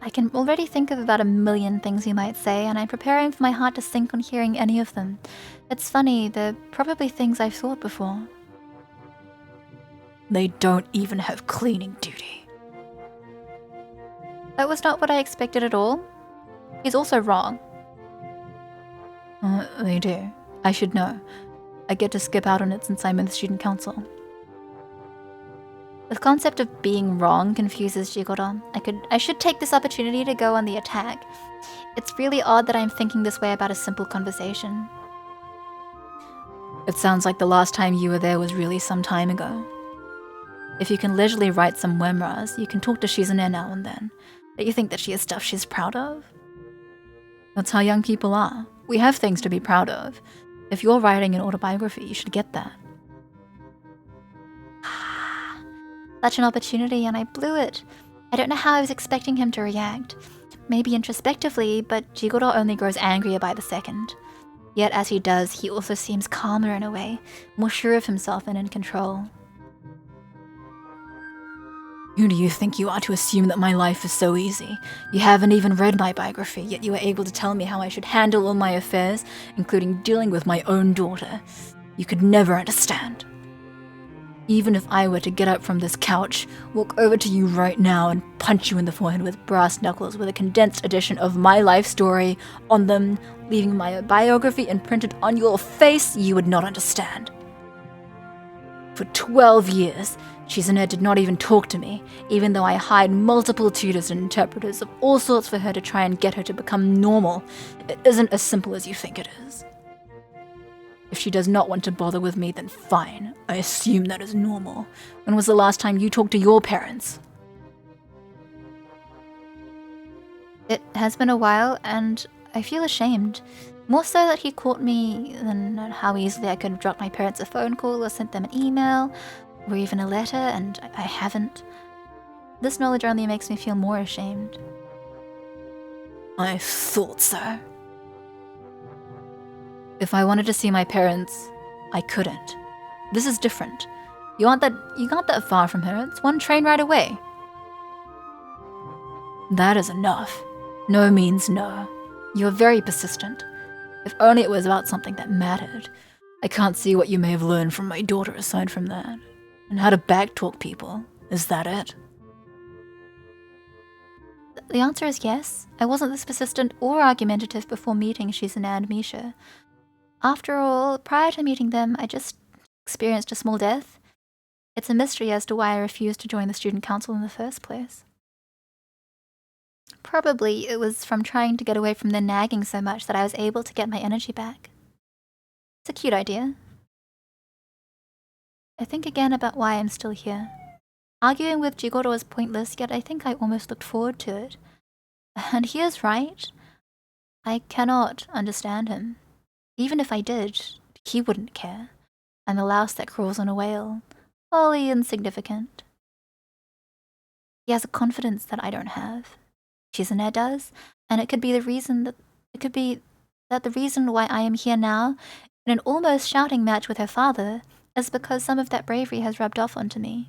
I can already think of about 1,000,000 things you might say, and I'm preparing for my heart to sink on hearing any of them. It's funny, they're probably things I've thought before. They don't even have cleaning duty. That was not what I expected at all. He's also wrong. They do. I should know. I get to skip out on it since I'm in the student council. The concept of being wrong confuses Jigoro. I should take this opportunity to go on the attack. It's really odd that I'm thinking this way about a simple conversation. It sounds like the last time you were there was really some time ago. If you can leisurely write some memoirs, you can talk to Shizune now and then. Don't you think that she has stuff she's proud of? That's how young people are. We have things to be proud of. If you're writing an autobiography, you should get that. Such an opportunity, and I blew it. I don't know how I was expecting him to react. Maybe introspectively, but Jigoro only grows angrier by the second. Yet as he does, he also seems calmer in a way, more sure of himself and in control. Who do you think you are to assume that my life is so easy? You haven't even read my biography, yet you are able to tell me how I should handle all my affairs, including dealing with my own daughter. You could never understand. Even if I were to get up from this couch, walk over to you right now and punch you in the forehead with brass knuckles with a condensed edition of my life story on them, leaving my biography imprinted on your face, you would not understand. For 12 years, Shizune did not even talk to me, even though I hired multiple tutors and interpreters of all sorts for her to try and get her to become normal. It isn't as simple as you think it is. If she does not want to bother with me, then fine. I assume that is normal. When was the last time you talked to your parents? It has been a while, and I feel ashamed. More so that he caught me than how easily I could have dropped my parents a phone call or sent them an email, or even a letter, and I haven't. This knowledge only makes me feel more ashamed. I thought so. If I wanted to see my parents, I couldn't. This is different. You aren't that far from her. It's one train ride away. That is enough. No means no. You're very persistent. If only it was about something that mattered. I can't see what you may have learned from my daughter aside from that. And how to backtalk people. Is that it? The answer is yes. I wasn't this persistent or argumentative before meeting Shizune and Misha. After all, prior to meeting them, I just experienced a small death. It's a mystery as to why I refused to join the student council in the first place. Probably it was from trying to get away from the nagging so much that I was able to get my energy back. It's a cute idea. I think again about why I'm still here. Arguing with Jigoro is pointless, yet I think I almost looked forward to it. And he is right. I cannot understand him. Even if I did, he wouldn't care. I'm a louse that crawls on a whale. Wholly insignificant. He has a confidence that I don't have. Shizune does, and it could be the reason that the reason why I am here now, in an almost shouting match with her father, is because some of that bravery has rubbed off onto me.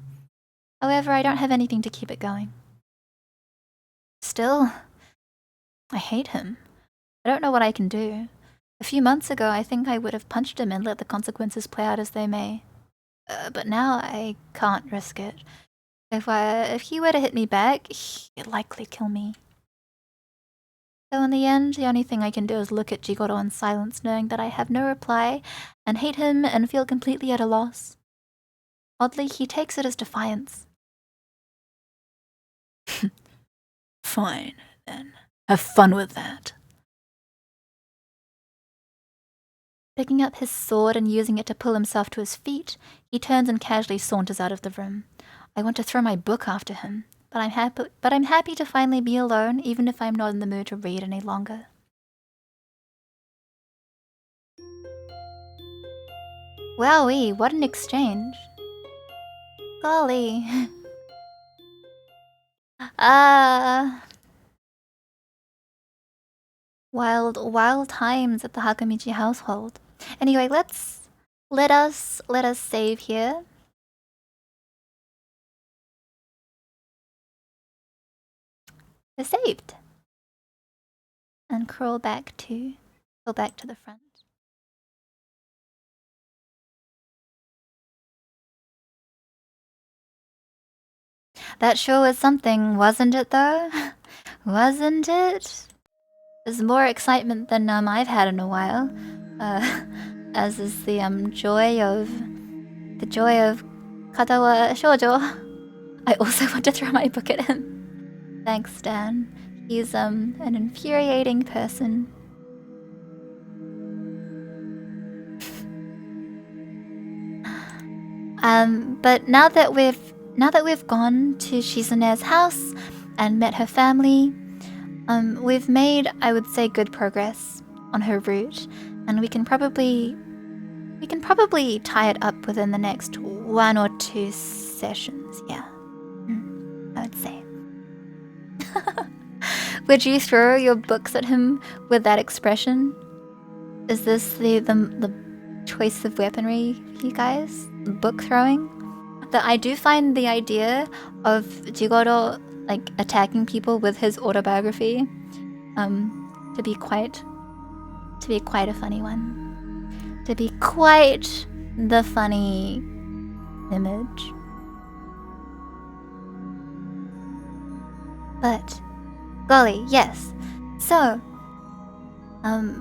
However, I don't have anything to keep it going. Still, I hate him. I don't know what I can do. A few months ago, I think I would have punched him and let the consequences play out as they may. But now I can't risk it. If he were to hit me back, he'd likely kill me. So in the end, the only thing I can do is look at Jigoro in silence, knowing that I have no reply, and hate him and feel completely at a loss. Oddly, he takes it as defiance. Fine, then. Have fun with that. Picking up his sword and using it to pull himself to his feet, he turns and casually saunters out of the room. I want to throw my book after him, but I'm happy to finally be alone, even if I'm not in the mood to read any longer. Wowee, what an exchange. Golly. Wild times at the Hakamichi household. Anyway, let us save here. We're saved. And go back to the front. That sure was something, wasn't it though? Wasn't it? There's more excitement than I've had in a while. As is the joy of Katawa Shoujo. I also want to throw my book at him. Thanks, Dan. He's an infuriating person. But now that we've gone to Shizune's house and met her family, we've made, I would say, good progress on her route, and we can probably tie it up within the next 1 or 2 sessions. Yeah, I would say. Would you throw your books at him with that expression? Is this the choice of weaponry, you guys? Book throwing? That I do find the idea of Jigoro attacking people with his autobiography to be quite a funny one. To be quite the funny image. But golly, yes. So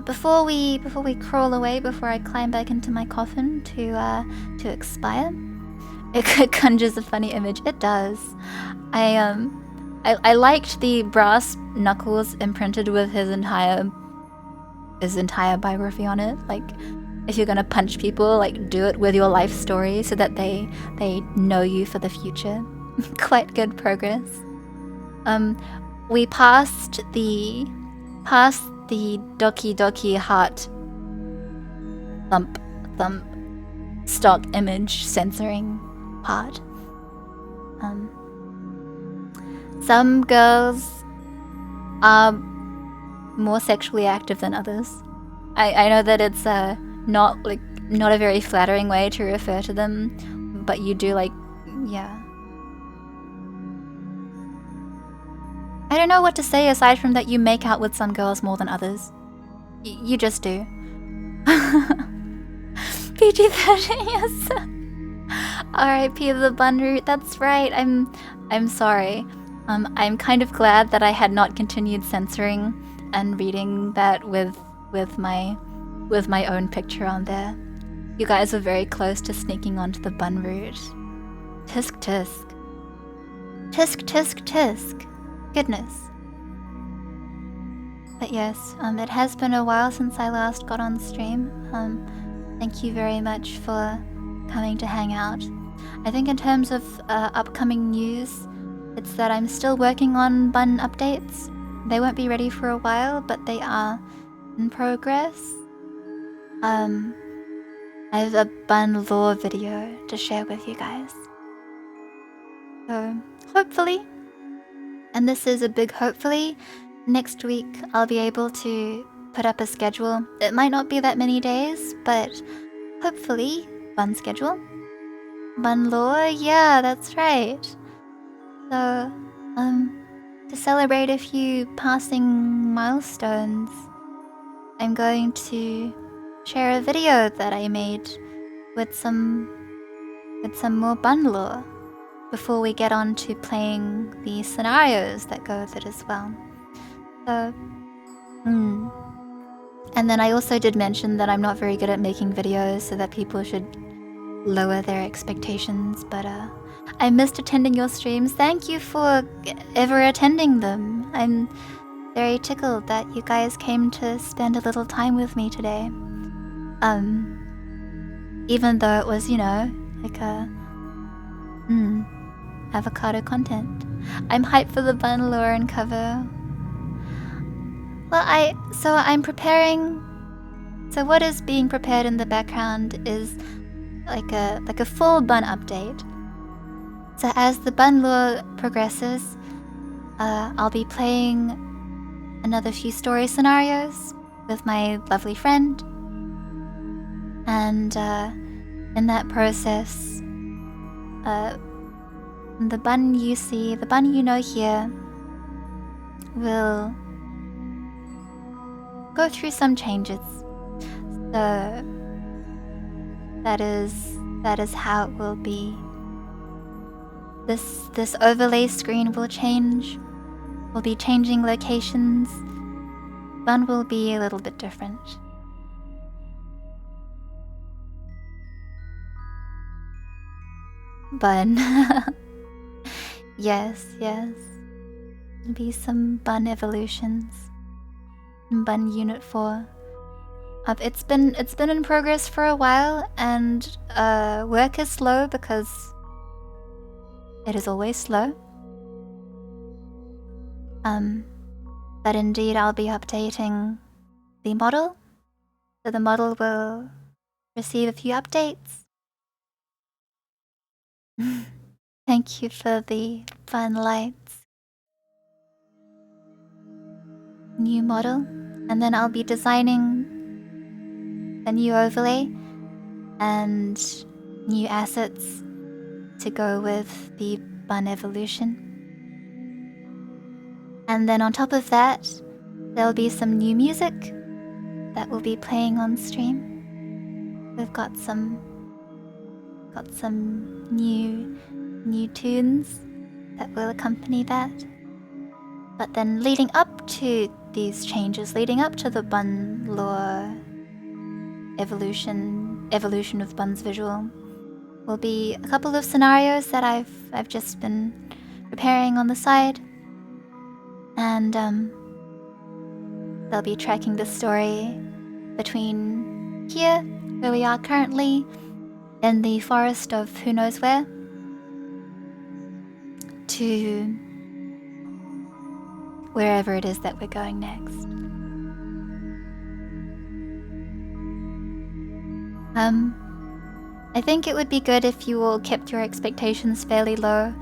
before we crawl away, before I climb back into my coffin to expire, it conjures a funny image. It does. I liked the brass knuckles imprinted with his entire biography on it. Like, if you're gonna punch people, do it with your life story so that they know you for the future. Quite good progress. We passed the Doki Doki heart thump stock image censoring part. some girls are more sexually active than others. I know that it's not a very flattering way to refer to them, but you do yeah. I don't know what to say aside from that you make out with some girls more than others. You just do. PG-13, yes. R.I.P. the bun root. That's right. I'm sorry. I'm kind of glad that I had not continued censoring and reading that with my own picture on there. You guys were very close to sneaking onto the bun root. Tisk tisk. Tisk tisk tisk. Goodness. But yes, it has been a while since I last got on stream. Thank you very much for coming to hang out. I think in terms of upcoming news, it's that I'm still working on bun updates. They won't be ready for a while, but they are in progress. I have a bun lore video to share with you guys. So, hopefully, and this is a big hopefully, next week I'll be able to put up a schedule. It might not be that many days, but hopefully, bun schedule. Bun lore, yeah, that's right. So, to celebrate a few passing milestones, I'm going to share a video that I made with some more bun lore before we get on to playing the scenarios that go with it as well. So, and then I also did mention that I'm not very good at making videos, so that people should lower their expectations, but I missed attending your streams. Thank you for ever attending them. I'm very tickled that you guys came to spend a little time with me today. Even though it was, like a avocado content. I'm hyped for the bun lore and cover. Well, I'm preparing. So what is being prepared in the background is like a full bun update. So as the bun lore progresses, I'll be playing another few story scenarios with my lovely friend, and in that process, the bun you see, the bun you know here, will go through some changes. So that is how it will be. This overlay screen will change. We'll be changing locations. Bun will be a little bit different. Bun. Yes. There'll be some bun evolutions. Bun Unit 4. It's been in progress for a while, and work is slow because it is always slow. But indeed I'll be updating the model. So the model will receive a few updates. Thank you for the fun lights. New model. And then I'll be designing a new overlay and new assets to go with the bun evolution. And then on top of that, there'll be some new music that will be playing on stream. We've got some new tunes that will accompany that. But then leading up to these changes, leading up to the bun lore evolution of bun's visual, will be a couple of scenarios that I've just been preparing on the side. And they'll be tracking the story between here, where we are currently, in the forest of who knows where, to wherever it is that we're going next. I think it would be good if you all kept your expectations fairly low.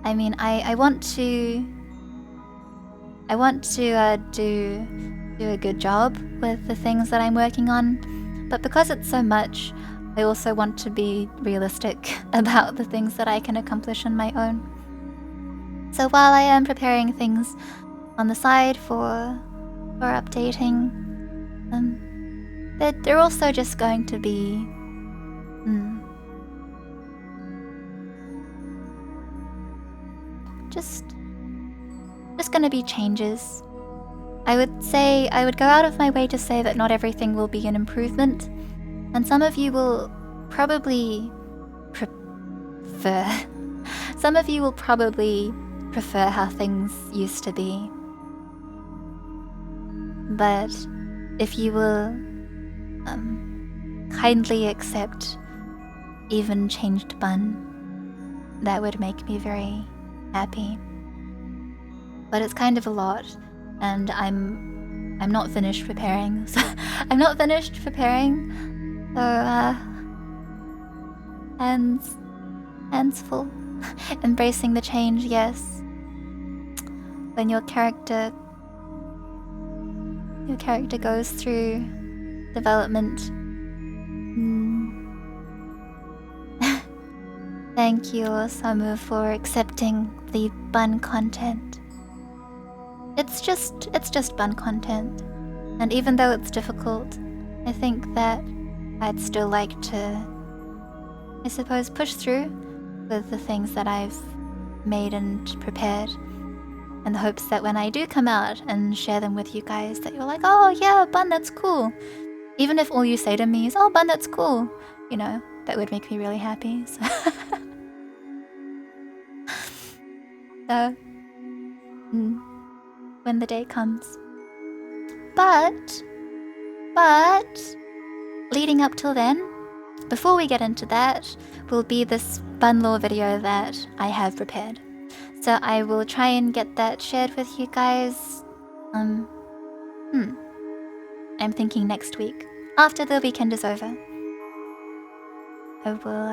I mean, I want to I want to do a good job with the things that I'm working on, but because it's so much, I also want to be realistic about the things that I can accomplish on my own. So while I am preparing things on the side for updating, they're also just going to be just gonna be changes. I would go out of my way to say that not everything will be an improvement, and some of you will probably prefer how things used to be. But if you will kindly accept even changed bun, that would make me very happy. But it's kind of a lot, and I'm not finished preparing. So hands full. Embracing the change, yes. When your character goes through development. Thank you, Osamu, for accepting the bun content. It's just bun content. And even though it's difficult, I think that I'd still like to, I suppose, push through with the things that I've made and prepared, in the hopes that when I do come out and share them with you guys, that you're like, oh yeah, bun, that's cool. Even if all you say to me is, oh, bun, that's cool, you know, that would make me really happy. So, when the day comes. But leading up till then, before we get into that, will be this bun lore video that I have prepared. So I will try and get that shared with you guys. I'm thinking next week, after the weekend is over. I will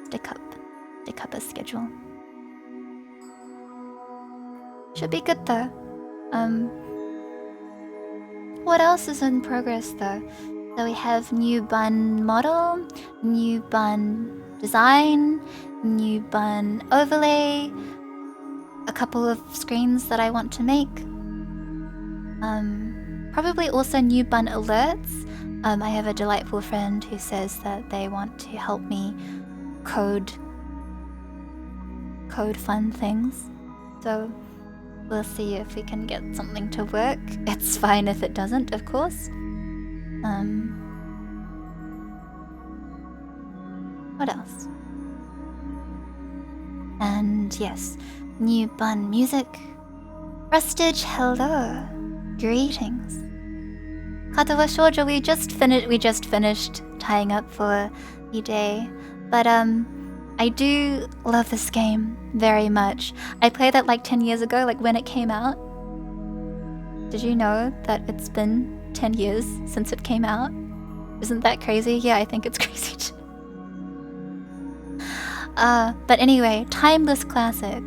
stick up a schedule. Should be good though. What else is in progress though? So we have new bun model, new bun design, new bun overlay, a couple of screens that I want to make. Probably also new bun alerts. I have a delightful friend who says that they want to help me code fun things. So we'll see if we can get something to work. It's fine if it doesn't, of course. What else? And yes, new bun music. Rustage, hello. Greetings. Katawa Shoujo, we just finished tying up for the day. But I do love this game very much. I played that like 10 years ago, like when it came out. Did you know that it's been 10 years since it came out? Isn't that crazy? Yeah, I think it's crazy too. But anyway, timeless classic.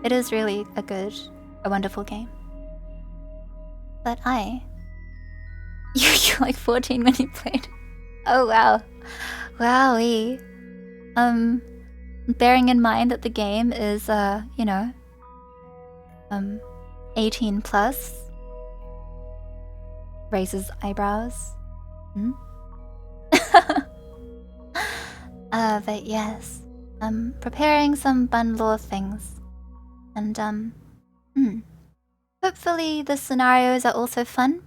It is really a wonderful game. But you were like 14 when you played. Oh wow. Wowie. Bearing in mind that the game is, 18 plus. Raises eyebrows. But yes. Preparing some bun lore things. And, hopefully the scenarios are also fun.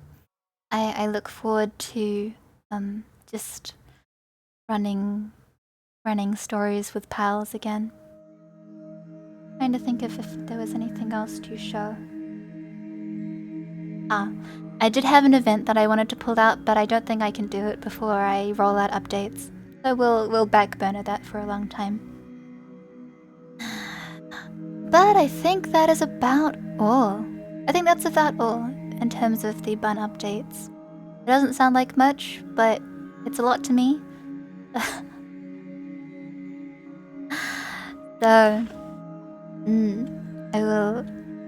I look forward to, just running stories with pals again. Trying to think if there was anything else to show. I did have an event that I wanted to pull out, but I don't think I can do it before I roll out updates. So we'll back burner that for a long time. But I think that is about all. I think that's about all in terms of the bun updates. It doesn't sound like much, but it's a lot to me. So,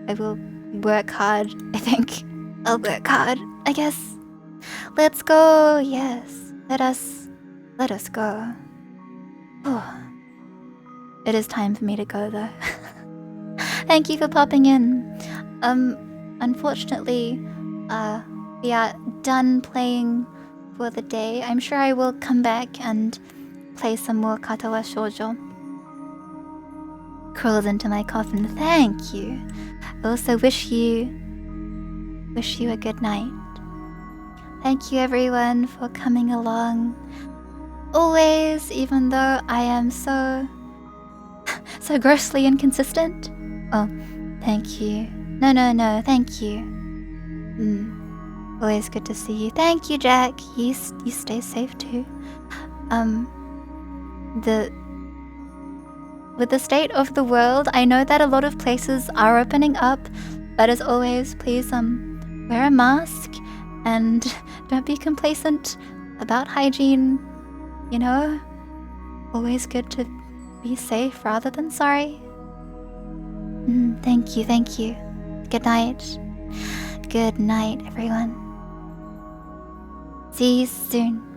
I will work hard, I think. I'll work hard, I guess. Let's go, yes. Let us go. Oh. It is time for me to go though. Thank you for popping in. Unfortunately, we are done playing for the day. I'm sure I will come back and play some more Katawa Shoujo. Crawls into my coffin. Thank you. I also wish you a good night. Thank you everyone for coming along. Always, even though I am so grossly inconsistent. Oh, thank you. No, thank you. Always good to see you. Thank you, Jack. You stay safe too. With the state of the world, I know that a lot of places are opening up, but as always, please wear a mask and don't be complacent about hygiene. You know, always good to be safe rather than sorry. Thank you. Good night. Good night, everyone. See you soon.